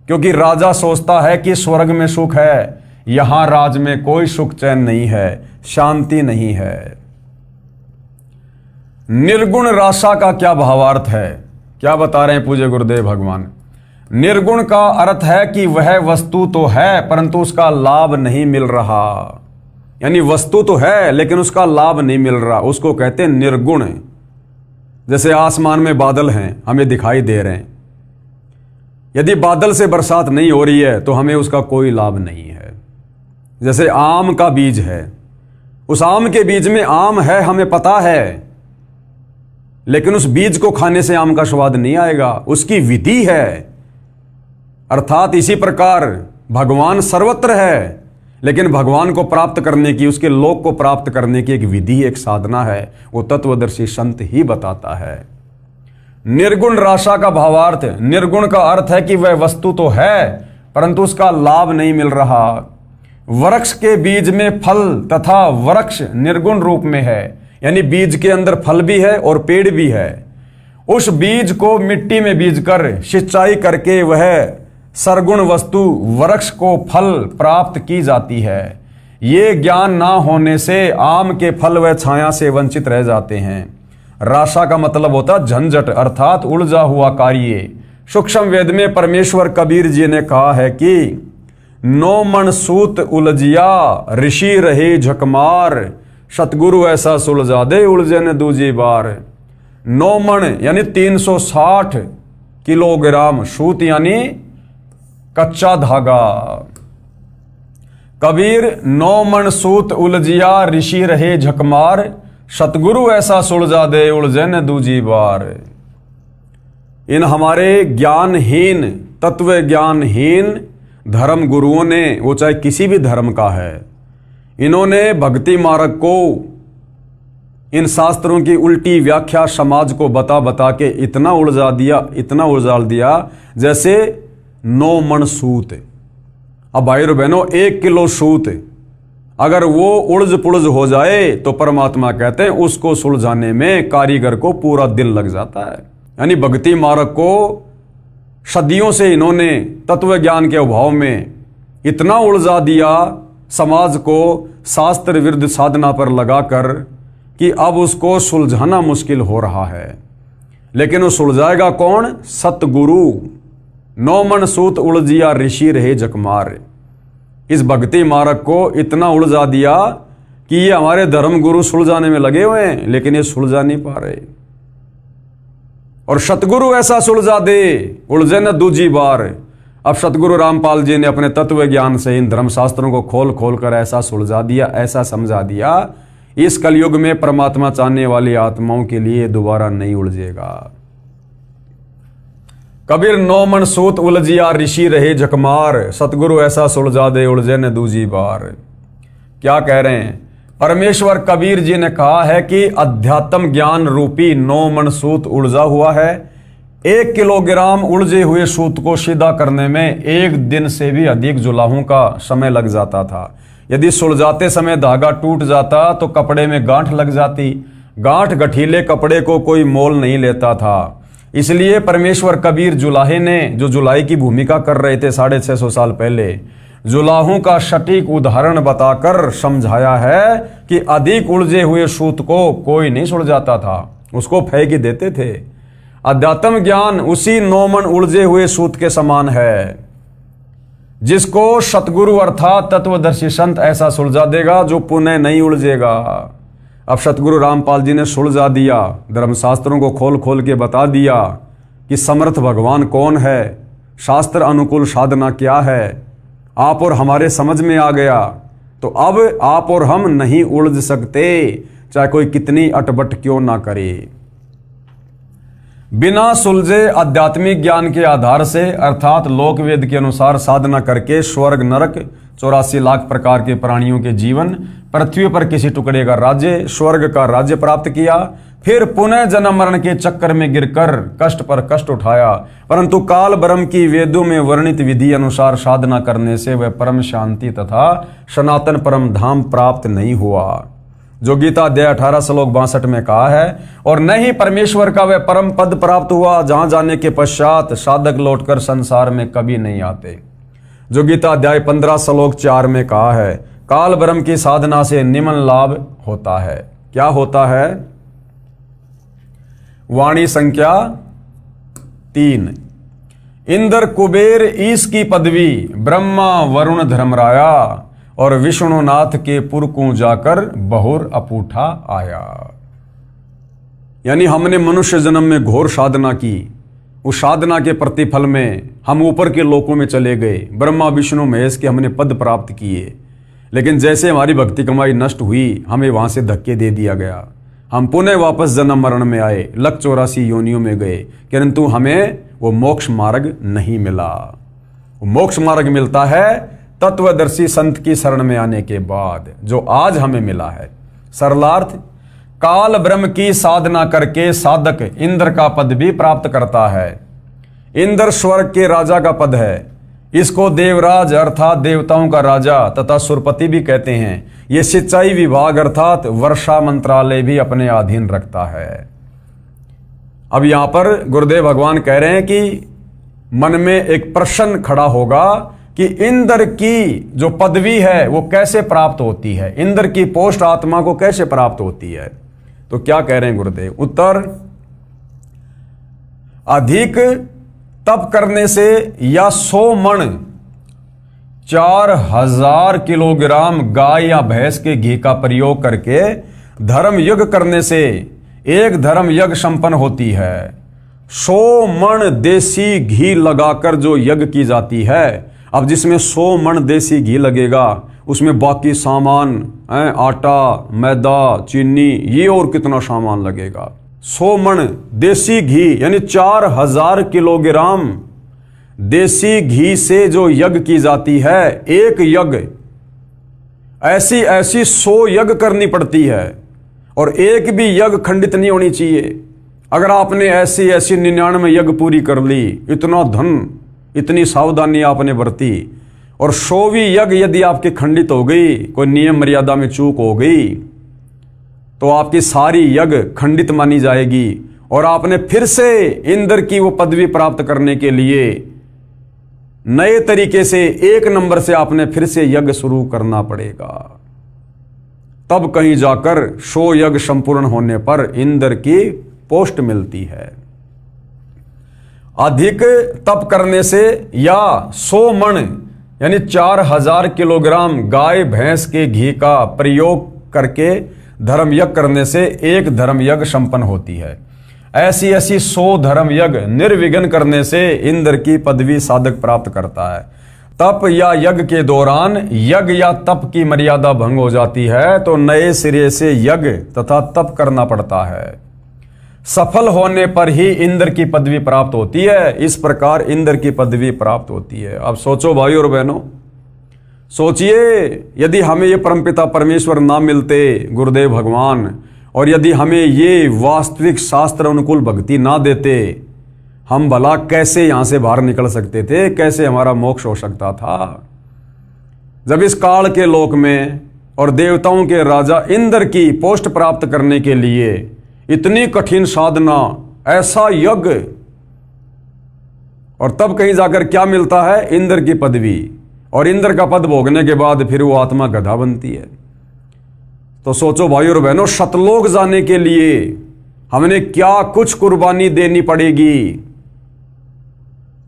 क्योंकि राजा सोचता है कि स्वर्ग में सुख है, यहां राज में कोई सुख चैन नहीं है, शांति नहीं है। निर्गुण राशा का क्या भावार्थ है, क्या बता रहे हैं पूज्य गुरुदेव भगवान। निर्गुण का अर्थ है कि वह वस्तु तो है परंतु उसका लाभ नहीं मिल रहा। यानी वस्तु तो है लेकिन उसका लाभ नहीं मिल रहा, उसको कहते हैं निर्गुण। जैसे आसमान में बादल हैं, हमें दिखाई दे रहे हैं, यदि बादल से बरसात नहीं हो रही है तो हमें उसका कोई लाभ नहीं है। जैसे आम का बीज है, उस आम के बीज में आम है हमें पता है, लेकिन उस बीज को खाने से आम का स्वाद नहीं आएगा, उसकी विधि है। अर्थात इसी प्रकार भगवान सर्वत्र है, लेकिन भगवान को प्राप्त करने की, उसके लोक को प्राप्त करने की एक विधि, एक साधना है, वो तत्वदर्शी संत ही बताता है। निर्गुण राशा का भावार्थ, निर्गुण का अर्थ है कि वह वस्तु तो है परंतु उसका लाभ नहीं मिल रहा। वृक्ष के बीज में फल तथा वृक्ष निर्गुण रूप में है, यानी बीज के अंदर फल भी है और पेड़ भी है। उस बीज को मिट्टी में बीज कर सिंचाई करके वह सरगुण वस्तु वृक्ष को फल प्राप्त की जाती है। ये ज्ञान ना होने से आम के फल व छाया से वंचित रह जाते हैं। राशा का मतलब होता झंझट अर्थात उलझा हुआ कार्य। सूक्ष्म वेद में परमेश्वर कबीर जी ने कहा है कि नो मन सूत उलझिया ऋषि रहे झकमार, सतगुरु ऐसा सुलझा दे उलझे न दूजी बार। 9 मन यानी 360 किलोग्राम, सूत यानी कच्चा धागा। कबीर 9 मन सूत उलझिया ऋषि रहे झकमार, सतगुरु ऐसा सुलझा दे उलझे न दूजी बार। इन हमारे ज्ञानहीन, तत्व ज्ञानहीन धर्म गुरुओं ने, वो चाहे किसी भी धर्म का है, इन्होंने भक्ति मार्ग को, इन शास्त्रों की उल्टी व्याख्या समाज को बता बता के इतना उलझा दिया, इतना उलझाल दिया जैसे 9 मन सूत। अब भाई और बहनों 1 किलो सूत अगर वो उलझ पुलझ हो जाए तो परमात्मा कहते हैं उसको सुलझाने में कारीगर को पूरा दिन लग जाता है। यानी भक्ति मार्ग को सदियों से इन्होंने तत्व ज्ञान के अभाव में इतना उलझा दिया, समाज को शास्त्र विरुद्ध साधना पर लगाकर कि अब उसको सुलझाना मुश्किल हो रहा है। लेकिन वो सुलझाएगा कौन? सतगुरु। 9 मन सूत उलझिया ऋषि रहे जकमार। इस भक्ति मार्ग को इतना उलझा दिया कि ये हमारे धर्म गुरु सुलझाने में लगे हुए हैं, लेकिन ये सुलझा नहीं पा रहे। और सतगुरु ऐसा सुलझा दे, उलझे न दूजी बार। अब सतगुरु रामपाल जी ने अपने तत्व ज्ञान से इन धर्मशास्त्रों को खोल खोल कर ऐसा सुलझा दिया, ऐसा समझा दिया, इस कलयुग में परमात्मा चाहने वाली आत्माओं के लिए दोबारा नहीं उलझेगा। कबीर 9 मन सूत उलझिया ऋषि रहे जकमार। सतगुरु ऐसा सुलझा दे, उलझे न दूजी बार। क्या कह रहे हैं? परमेश्वर कबीर जी ने कहा है कि अध्यात्म ज्ञान रूपी 9 मन सूत उलझा हुआ है। 1 किलोग्राम उलझे हुए सूत को सीधा करने में 1 दिन से भी अधिक जुलाहों का समय लग जाता था। यदि सुलझाते समय धागा टूट जाता तो कपड़े में गांठ लग जाती। गांठ गठीले कपड़े को कोई मोल नहीं लेता था। इसलिए परमेश्वर कबीर जुलाहे ने, जो जुलाई की भूमिका कर रहे थे 650 साल पहले, जुलाहों का सटीक उदाहरण बताकर समझाया है कि अधिक उलझे हुए सूत को कोई नहीं सुलझाता था, उसको फेंक ही देते थे। अध्यात्म ज्ञान उसी 9 मन उलझे हुए सूत के समान है, जिसको सतगुरु अर्थात तत्वदर्शी संत ऐसा सुलझा देगा जो पुनः नहीं उलझेगा। अब सतगुरु रामपाल जी ने सुलझा दिया, धर्मशास्त्रों को खोल खोल के बता दिया कि समर्थ भगवान कौन है, शास्त्र अनुकूल साधना क्या है। आप और हमारे समझ में आ गया, तो अब आप और हम नहीं उलझ सकते, चाहे कोई कितनी अटबट क्यों ना करे। बिना सुलझे आध्यात्मिक ज्ञान के आधार से अर्थात लोकवेद के अनुसार साधना करके स्वर्ग नरक 84 लाख प्रकार के प्राणियों के जीवन, पृथ्वी पर किसी टुकड़े का राज्य, स्वर्ग का राज्य प्राप्त किया, फिर पुनः जन्म मरण के चक्कर में गिरकर कष्ट पर कष्ट उठाया, परंतु काल ब्रह्म की वेदों में वर्णित विधि अनुसार साधना करने से वह परम शांति तथा सनातन परम धाम प्राप्त नहीं हुआ, जो गीता अध्याय 18 श्लोक 62 में कहा है। और न ही परमेश्वर का वह परम पद प्राप्त हुआ जहां जाने के पश्चात साधक लौटकर संसार में कभी नहीं आते, जो गीता अध्याय 15 श्लोक 4 में कहा है। काल ब्रह्म की साधना से निम्न लाभ होता है। क्या होता है? वाणी संख्या 3। इंद्र कुबेर ईश की पदवी, ब्रह्मा वरुण धर्मराया, और विष्णुनाथ के पुर को जाकर बहुर अपूठा आया। यानी हमने मनुष्य जन्म में घोर साधना की, उस साधना के प्रतिफल में हम ऊपर के लोकों में चले गए, ब्रह्मा विष्णु महेश के हमने पद प्राप्त किए। लेकिन जैसे हमारी भक्ति कमाई नष्ट हुई, हमें वहां से धक्के दे दिया गया, हम पुनः वापस जन्म मरण में आए, लख 84 योनियों में गए, किंतु हमें वो मोक्ष मार्ग नहीं मिला। वो मोक्ष मार्ग मिलता है तत्वदर्शी संत की शरण में आने के बाद, जो आज हमें मिला है। सरलार्थ, काल ब्रह्म की साधना करके साधक इंद्र का पद भी प्राप्त करता है। इंद्र स्वर्ग के राजा का पद है। इसको देवराज अर्थात देवताओं का राजा तथा सुरपति भी कहते हैं। ये सिंचाई विभाग अर्थात वर्षा मंत्रालय भी अपने अधीन रखता है। अब यहां पर गुरुदेव भगवान कह रहे हैं कि मन में एक प्रश्न खड़ा होगा कि इंद्र की जो पदवी है वो कैसे प्राप्त होती है, इंद्र की पोस्ट आत्मा को कैसे प्राप्त होती है। तो क्या कह रहे हैं गुरुदेव? उत्तर, अधिक तप करने से या 100 मण 4000 किलोग्राम गाय या भैंस के घी का प्रयोग करके धर्म यज्ञ करने से एक धर्म यज्ञ संपन्न होती है। 100 मण देसी घी लगाकर जो यज्ञ की जाती है, अब जिसमें 100 मण देसी घी लगेगा, उसमें बाकी सामान आटा, मैदा, चीनी, ये और कितना सामान लगेगा। 100 मण देसी घी यानी 4000 किलोग्राम देसी घी से जो यज्ञ की जाती है, एक यज्ञ ऐसी 100 यज्ञ करनी पड़ती है, और एक भी यज्ञ खंडित नहीं होनी चाहिए। अगर आपने ऐसी 99 यज्ञ पूरी कर ली, इतना धन, इतनी सावधानी आपने बरती, और 100वीं यज्ञ यदि आपकी खंडित हो गई, कोई नियम मर्यादा में चूक हो गई, तो आपकी सारी यज्ञ खंडित मानी जाएगी, और आपने फिर से इंद्र की वो पदवी प्राप्त करने के लिए नए तरीके से 1 नंबर से आपने फिर से यज्ञ शुरू करना पड़ेगा। तब कहीं जाकर 100 यज्ञ संपूर्ण होने पर इंद्र की पोस्ट मिलती है। अधिक तप करने से या 100 मण यानी 4000 किलोग्राम गाय भैंस के घी का प्रयोग करके धर्म यज्ञ करने से एक धर्म यज्ञ संपन्न होती है। ऐसी 100 धर्म यज्ञ निर्विघ्न करने से इंद्र की पदवी साधक प्राप्त करता है। तप या यज्ञ के दौरान यज्ञ या तप की मर्यादा भंग हो जाती है तो नए सिरे से यज्ञ तथा तप करना पड़ता है। सफल होने पर ही इंद्र की पदवी प्राप्त होती है। इस प्रकार इंद्र की पदवी प्राप्त होती है। अब सोचो भाई और बहनों, सोचिए यदि हमें ये परमपिता परमेश्वर ना मिलते, गुरुदेव भगवान, और यदि हमें ये वास्तविक शास्त्र अनुकूल भक्ति ना देते, हम भला कैसे यहां से बाहर निकल सकते थे, कैसे हमारा मोक्ष हो सकता था। जब इस काल के लोक में और देवताओं के राजा इंद्र की पोस्ट प्राप्त करने के लिए इतनी कठिन साधना, ऐसा यज्ञ, और तब कहीं जाकर क्या मिलता है, इंद्र की पदवी, और इंद्र का पद भोगने के बाद फिर वो आत्मा गधा बनती है। तो सोचो भाई और बहनों, सतलोक जाने के लिए हमने क्या कुछ कुर्बानी देनी पड़ेगी।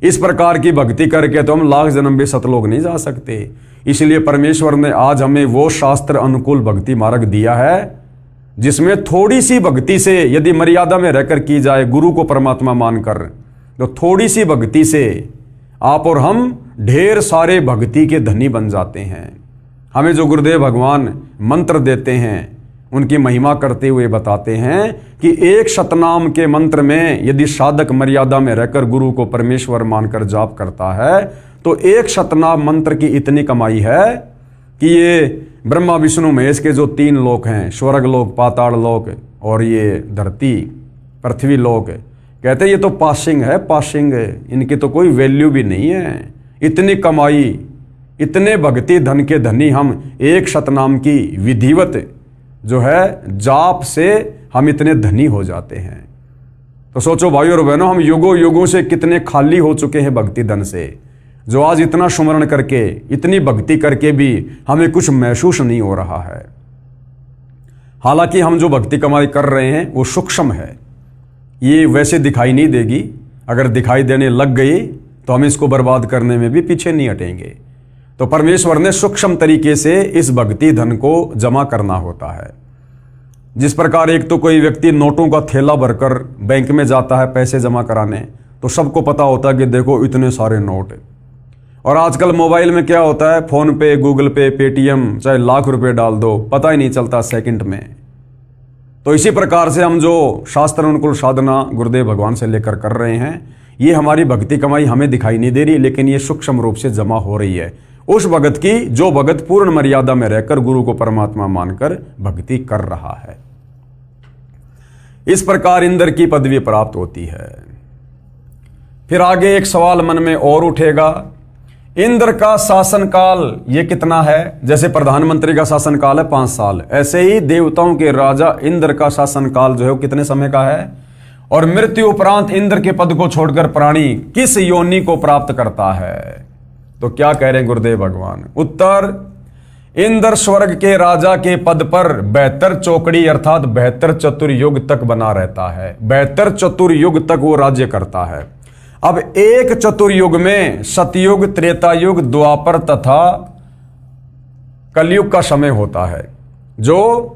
इस प्रकार की भक्ति करके तो हम लाख जन्म भी सतलोक नहीं जा सकते। इसलिए परमेश्वर ने आज हमें वो शास्त्र अनुकूल भक्ति मार्ग दिया है जिसमें थोड़ी सी भक्ति से यदि मर्यादा में रहकर की जाए, गुरु को परमात्मा मानकर, तो थोड़ी सी भक्ति से आप और हम ढेर सारे भक्ति के धनी बन जाते हैं। हमें जो गुरुदेव भगवान मंत्र देते हैं उनकी महिमा करते हुए बताते हैं कि एक शतनाम के मंत्र में यदि साधक मर्यादा में रहकर गुरु को परमेश्वर मानकर जाप करता है तो एक शतनाम मंत्र की इतनी कमाई है कि ये ब्रह्मा विष्णु महेश के जो 3 लोक हैं, स्वर्ग लोक, पाताल लोक और ये धरती पृथ्वी लोक, कहते हैं ये तो पासिंग है, पासिंग है, इनकी तो कोई वैल्यू भी नहीं है। इतनी कमाई, इतने भक्ति धन के धनी हम एक शतनाम की विधिवत जो है जाप से हम इतने धनी हो जाते हैं। तो सोचो भाई और बहनों, हम युगों युगों से कितने खाली हो चुके हैं भक्ति धन से, जो आज इतना सुमरण करके, इतनी भक्ति करके भी हमें कुछ महसूस नहीं हो रहा है। हालांकि हम जो भक्ति कमाई कर रहे हैं वो सूक्ष्म है, ये वैसे दिखाई नहीं देगी। अगर दिखाई देने लग गई तो हम इसको बर्बाद करने में भी पीछे नहीं हटेंगे। तो परमेश्वर ने सूक्ष्म तरीके से इस भक्ति धन को जमा करना होता है। जिस प्रकार एक तो कोई व्यक्ति नोटों का थैला भरकर बैंक में जाता है पैसे जमा कराने, तो सबको पता होता है कि देखो इतने सारे नोट। और आजकल मोबाइल में क्या होता है, फोन पे, गूगल पे, पेटीएम, चाहे लाख रुपए डाल दो, पता ही नहीं चलता सेकंड में। तो इसी प्रकार से हम जो शास्त्र अनुकूल साधना गुरुदेव भगवान से लेकर कर रहे हैं, ये हमारी भक्ति कमाई हमें दिखाई नहीं दे रही, लेकिन ये सूक्ष्म रूप से जमा हो रही है उस भगत की जो भगत पूर्ण मर्यादा में रहकर गुरु को परमात्मा मानकर भक्ति कर रहा है। इस प्रकार इंद्र की पदवी प्राप्त होती है। फिर आगे एक सवाल मन में और उठेगा, इंद्र का शासन काल ये कितना है? जैसे प्रधानमंत्री का शासन काल है 5 साल, ऐसे ही देवताओं के राजा इंद्र का शासन काल जो है वो कितने समय का है? और मृत्यु उपरांत इंद्र के पद को छोड़कर प्राणी किस योनि को प्राप्त करता है? तो क्या कह रहे हैं गुरुदेव भगवान? उत्तर, इंद्र स्वर्ग के राजा के पद पर 72 चौकड़ी अर्थात 72 चतुर्युग तक बना रहता है। 72 चतुर्युग तक वो राज्य करता है। अब एक चतुर्युग में सतयुग, त्रेतायुग, द्वापर तथा कलयुग का समय होता है, जो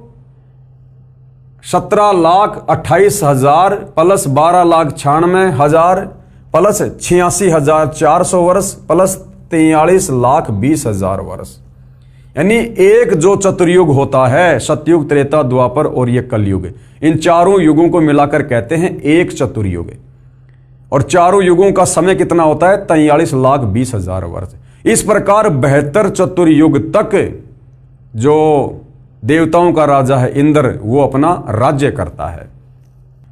17,28,000 प्लस 12,96,000 प्लस 86,400 वर्ष प्लस 43,20,000 वर्ष, यानी एक जो चतुर्युग होता है, सतयुग, त्रेता, द्वापर और ये कलयुग, इन चारों युगों को मिलाकर कहते हैं एक चतुर्युग। और चारों युगों का समय कितना होता है? 43,20,000 वर्ष। इस प्रकार 72 चतुर्युग तक जो देवताओं का राजा है इंद्र, वो अपना राज्य करता है।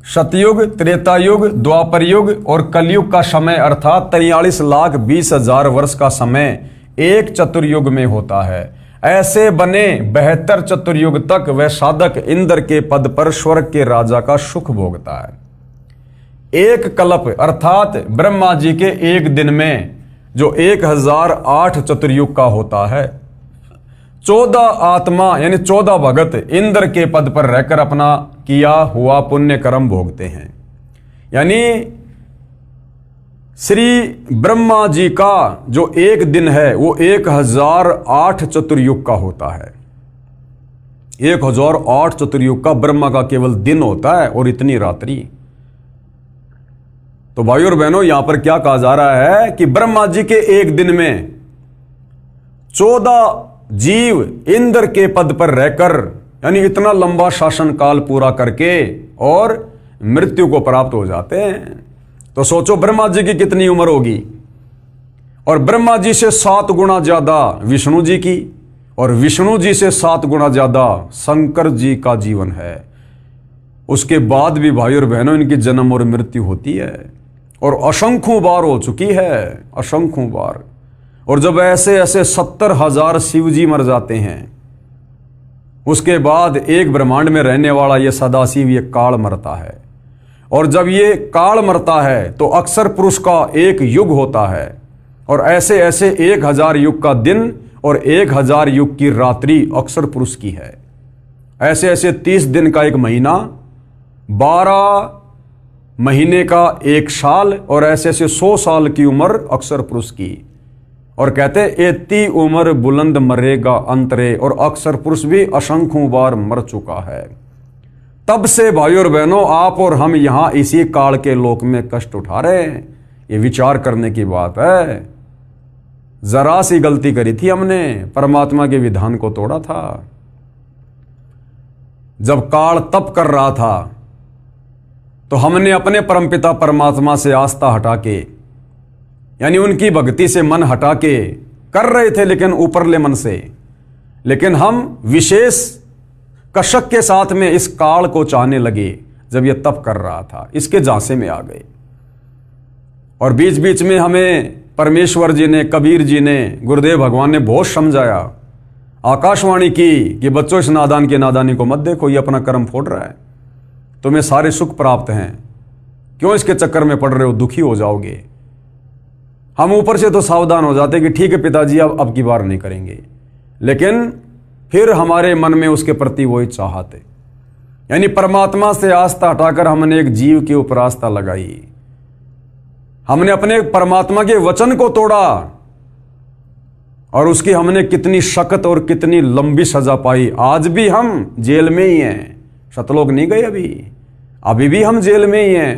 सतयुग, त्रेतायुग, द्वापर युग और कलयुग का समय अर्थात 43,20,000 वर्ष का समय एक चतुर्युग में होता है। ऐसे बने 72 चतुर्युग तक वह साधक इंद्र के पद पर स्वर्ग के राजा का सुख भोगता है। एक कल्प अर्थात ब्रह्मा जी के एक दिन में जो 1008 चतुर्युग का होता है, 14 आत्मा यानी 14 भगत इंद्र के पद पर रहकर अपना किया हुआ पुण्य कर्म भोगते हैं। यानी श्री ब्रह्मा जी का जो एक दिन है वो 1008 चतुर्युग का होता है। 1008 चतुर्युग का ब्रह्मा का केवल दिन होता है और इतनी रात्रि। तो भाइयों और बहनों, यहां पर क्या कहा जा रहा है कि ब्रह्मा जी के एक दिन में 14 जीव इंद्र के पद पर रहकर, यानी इतना लंबा शासन काल पूरा करके और मृत्यु को प्राप्त हो जाते हैं। तो सोचो ब्रह्मा जी की कितनी उम्र होगी, और ब्रह्मा जी से 7 गुना ज्यादा विष्णु जी की, और विष्णु जी से 7 गुना ज्यादा शंकर जी का जीवन है। उसके बाद भी भाइयों और बहनों इनकी जन्म और मृत्यु होती है, और असंख्यों बार हो चुकी है, असंख्यों बार। और जब ऐसे ऐसे 70,000 शिव जी मर जाते हैं, उसके बाद एक ब्रह्मांड में रहने वाला ये सदाशिव, ये काल मरता है। और जब ये काल मरता है तो अक्षर पुरुष का एक युग होता है, और ऐसे ऐसे 1000 युग का दिन और 1000 युग की रात्रि अक्षर पुरुष की है। ऐसे ऐसे 30 दिन का एक महीना, 12 महीने का एक साल, और ऐसे ऐसे 100 साल की उम्र अक्षर पुरुष की। और कहते हैं एती उम्र बुलंद मरेगा अंतरे, और अक्षर पुरुष भी असंख्यों बार मर चुका है। तब से भाइयों और बहनों आप और हम यहां इसी काल के लोक में कष्ट उठा रहे हैं। ये विचार करने की बात है। जरा सी गलती करी थी हमने, परमात्मा के विधान को तोड़ा था। जब काल तप कर रहा था तो हमने अपने परमपिता परमात्मा से आस्था हटा के, यानी उनकी भक्ति से मन हटा के कर रहे थे, लेकिन ऊपरले मन से। लेकिन हम विशेष कशक के साथ में इस काल को चाहने लगे जब यह तप कर रहा था, इसके झांसे में आ गए। और बीच बीच में हमें परमेश्वर जी ने, कबीर जी ने, गुरुदेव भगवान ने बहुत समझाया, आकाशवाणी की कि बच्चों इस नादान की नादानी को मत देखो, ये अपना कर्म फोड़ रहा है, तुम्हें सारे सुख प्राप्त हैं, क्यों इसके चक्कर में पड़ रहे हो, दुखी हो जाओगे। हम ऊपर से तो सावधान हो जाते कि ठीक है पिताजी अब की बार नहीं करेंगे, लेकिन फिर हमारे मन में उसके प्रति वही चाहत है। यानी परमात्मा से आस्था हटाकर हमने एक जीव के ऊपर आस्था लगाई, हमने अपने परमात्मा के वचन को तोड़ा, और उसकी हमने कितनी सख्त और कितनी लंबी सजा पाई। आज भी हम जेल में ही हैं, सतलोक नहीं गए अभी भी हम जेल में ही हैं।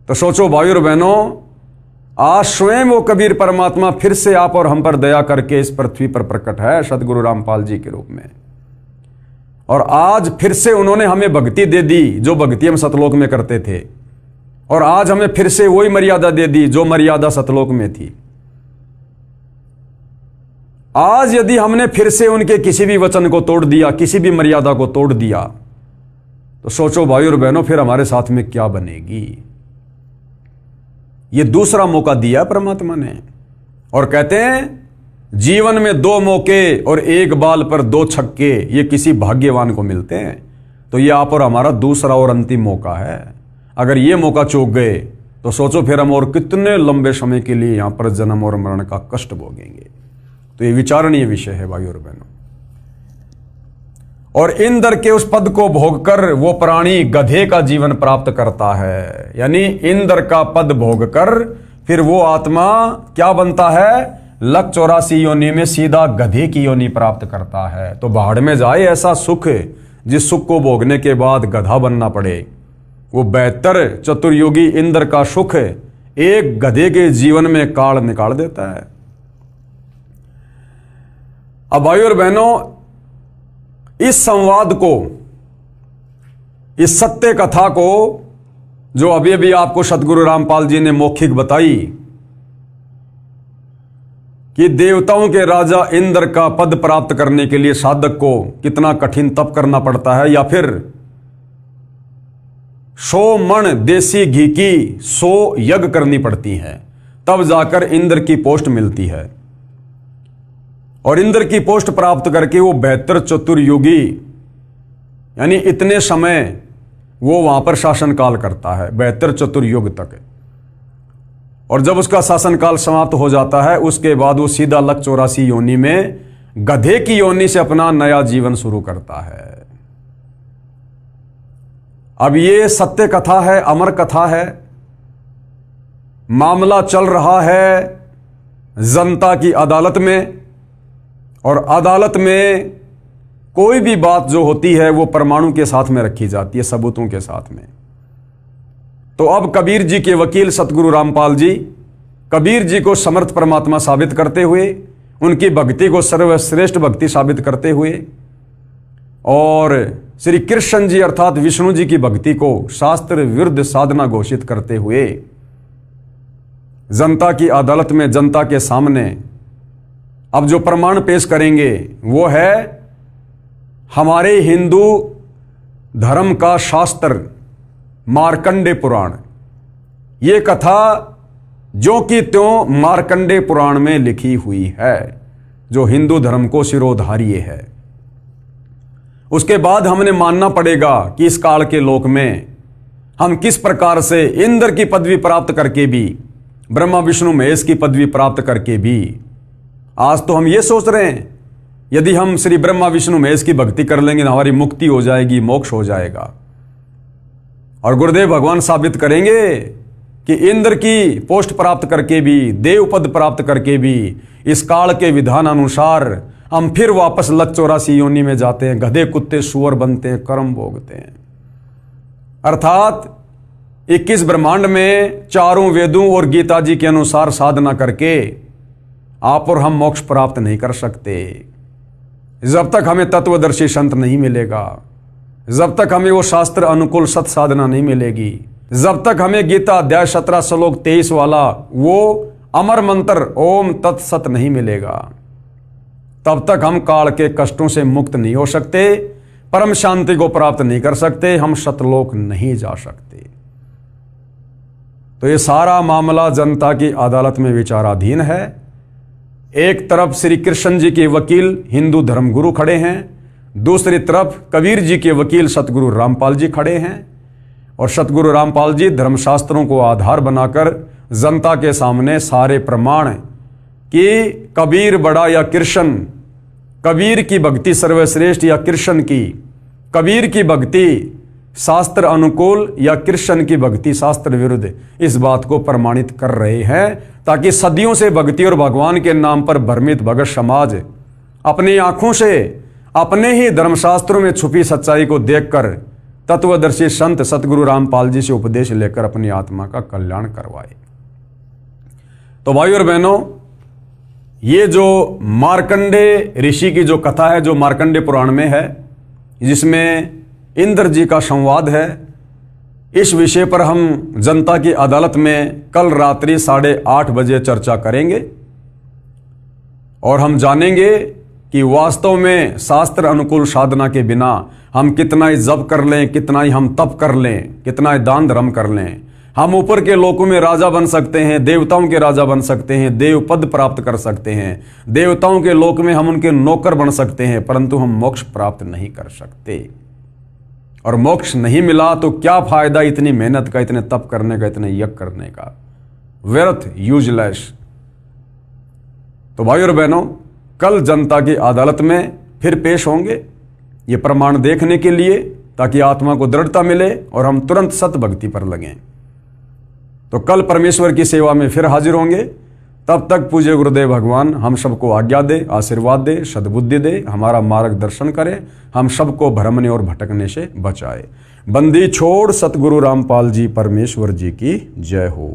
तो सोचो भाइयों और बहनों, आज स्वयं वो कबीर परमात्मा फिर से आप और हम पर दया करके इस पृथ्वी पर प्रकट है सतगुरु रामपाल जी के रूप में। और आज फिर से उन्होंने हमें भक्ति दे दी जो भक्ति हम सतलोक में करते थे, और आज हमें फिर से वही मर्यादा दे दी जो मर्यादा सतलोक में थी। आज यदि हमने फिर से उनके किसी भी वचन को तोड़ दिया, किसी भी मर्यादा को तोड़ दिया, तो सोचो भाइयों और बहनों फिर हमारे साथ में क्या बनेगी। ये दूसरा मौका दिया परमात्मा ने, और कहते हैं जीवन में 2 मौके और 1 बाल पर 2 छक्के ये किसी भाग्यवान को मिलते हैं। तो ये आप और हमारा दूसरा और अंतिम मौका है। अगर ये मौका चूक गए तो सोचो फिर हम और कितने लंबे समय के लिए यहां पर जन्म और मरण का कष्ट भोगेंगे। तो ये विचारणीय विषय है भाइयों और बहनों। और इंद्र के उस पद को भोगकर वो प्राणी गधे का जीवन प्राप्त करता है। यानी इंद्र का पद भोगकर फिर वो आत्मा क्या बनता है, 184 योनि में सीधा गधे की योनि प्राप्त करता है। तो भाड़ में जाए ऐसा सुख जिस सुख को भोगने के बाद गधा बनना पड़े। वो 72 चतुर्युगी इंद्र का सुख एक गधे के जीवन में काल निकाल देता है। अब भाइयों और बहनों, इस संवाद को, इस सत्य कथा को जो अभी अभी आपको सतगुरु रामपाल जी ने मौखिक बताई कि देवताओं के राजा इंद्र का पद प्राप्त करने के लिए साधक को कितना कठिन तप करना पड़ता है, या फिर 100 मण देसी घी की 100 यज्ञ करनी पड़ती हैं, तब जाकर इंद्र की पोस्ट मिलती है। और इंद्र की पोस्ट प्राप्त करके वो 72 चतुर्युगी यानी इतने समय वो वहां पर शासन काल करता है, 72 चतुर्युग तक। और जब उसका शासनकाल समाप्त हो जाता है उसके बाद वो सीधा लक 84 योनि में गधे की योनि से अपना नया जीवन शुरू करता है। अब ये सत्य कथा है, अमर कथा है। मामला चल रहा है जनता की अदालत में, और अदालत में कोई भी बात जो होती है वो परमाणु के साथ में रखी जाती है, सबूतों के साथ में। तो अब कबीर जी के वकील सतगुरु रामपाल जी कबीर जी को समर्थ परमात्मा साबित करते हुए, उनकी भक्ति को सर्वश्रेष्ठ भक्ति साबित करते हुए, और श्री कृष्ण जी अर्थात विष्णु जी की भक्ति को शास्त्र विरुद्ध साधना घोषित करते हुए जनता की अदालत में, जनता के सामने अब जो प्रमाण पेश करेंगे वो है हमारे हिंदू धर्म का शास्त्र मार्कंडे पुराण। ये कथा जो कि त्यों मार्कंडे पुराण में लिखी हुई है, जो हिंदू धर्म को शिरोधार्य है। उसके बाद हमने मानना पड़ेगा कि इस काल के लोक में हम किस प्रकार से इंद्र की पदवी प्राप्त करके भी, ब्रह्मा विष्णु महेश की पदवी प्राप्त करके भी, आज तो हम ये सोच रहे हैं यदि हम श्री ब्रह्मा विष्णु महेश की भक्ति कर लेंगे तो हमारी मुक्ति हो जाएगी, मोक्ष हो जाएगा। और गुरुदेव भगवान साबित करेंगे कि इंद्र की पोस्ट प्राप्त करके भी, देव पद प्राप्त करके भी इस काल के विधान अनुसार हम फिर वापस लक 84 योनि में जाते हैं, गधे कुत्ते सुअर बनते हैं, कर्म भोगते हैं। अर्थात 21 ब्रह्मांड में चारों वेदों और गीता जी के अनुसार साधना करके आप और हम मोक्ष प्राप्त नहीं कर सकते जब तक हमें तत्वदर्शी संत नहीं मिलेगा, जब तक हमें वो शास्त्र अनुकूल सत साधना नहीं मिलेगी, जब तक हमें गीता अध्याय 17 श्लोक 23 वाला वो अमर मंत्र ओम तत्सत नहीं मिलेगा, तब तक हम काल के कष्टों से मुक्त नहीं हो सकते, परम शांति को प्राप्त नहीं कर सकते, हम सतलोक नहीं जा सकते। तो ये सारा मामला जनता की अदालत में विचाराधीन है। एक तरफ श्री कृष्ण जी के वकील हिंदू धर्मगुरु खड़े हैं, दूसरी तरफ कबीर जी के वकील सतगुरु रामपाल जी खड़े हैं, और सतगुरु रामपाल जी धर्मशास्त्रों को आधार बनाकर जनता के सामने सारे प्रमाण कि कबीर बड़ा या कृष्ण, कबीर की भक्ति सर्वश्रेष्ठ या कृष्ण की, कबीर की भक्ति शास्त्र अनुकूल या कृष्ण की भक्ति शास्त्र विरुद्ध, इस बात को प्रमाणित कर रहे हैं, ताकि सदियों से भक्ति और भगवान के नाम पर भ्रमित भगत समाज अपनी आंखों से अपने ही धर्मशास्त्रों में छुपी सच्चाई को देखकर तत्वदर्शी संत सतगुरु रामपाल जी से उपदेश लेकर अपनी आत्मा का कल्याण करवाए। तो भाई और बहनों, ये जो मार्कंडे ऋषि की जो कथा है, जो मार्कंडे पुराण में है, जिसमें इंद्र जी का संवाद है, इस विषय पर हम जनता की अदालत में कल रात्रि 8:30 बजे चर्चा करेंगे, और हम जानेंगे कि वास्तव में शास्त्र अनुकूल साधना के बिना हम कितना ही जप कर लें, कितना ही हम तप कर लें, कितना ही दान धर्म कर लें, हम ऊपर के लोकों में राजा बन सकते हैं, देवताओं के राजा बन सकते हैं, देव पद प्राप्त कर सकते हैं, देवताओं के लोक में हम उनके नौकर बन सकते हैं, परंतु हम मोक्ष प्राप्त नहीं कर सकते। और मोक्ष नहीं मिला तो क्या फायदा इतनी मेहनत का, इतने तप करने का, इतने यज्ञ करने का, व्यर्थ, यूजलेस। तो भाई और बहनों, कल जनता की अदालत में फिर पेश होंगे ये प्रमाण देखने के लिए, ताकि आत्मा को दृढ़ता मिले और हम तुरंत सत भक्ति पर लगें। तो कल परमेश्वर की सेवा में फिर हाजिर होंगे। तब तक पूज्य गुरुदेव भगवान हम सबको आज्ञा दे, आशीर्वाद दे, सद्बुद्धि दे, हमारा मार्गदर्शन करे, हम सबको भ्रमने और भटकने से बचाए। बंदी छोड़ सतगुरु रामपाल जी परमेश्वर जी की जय हो।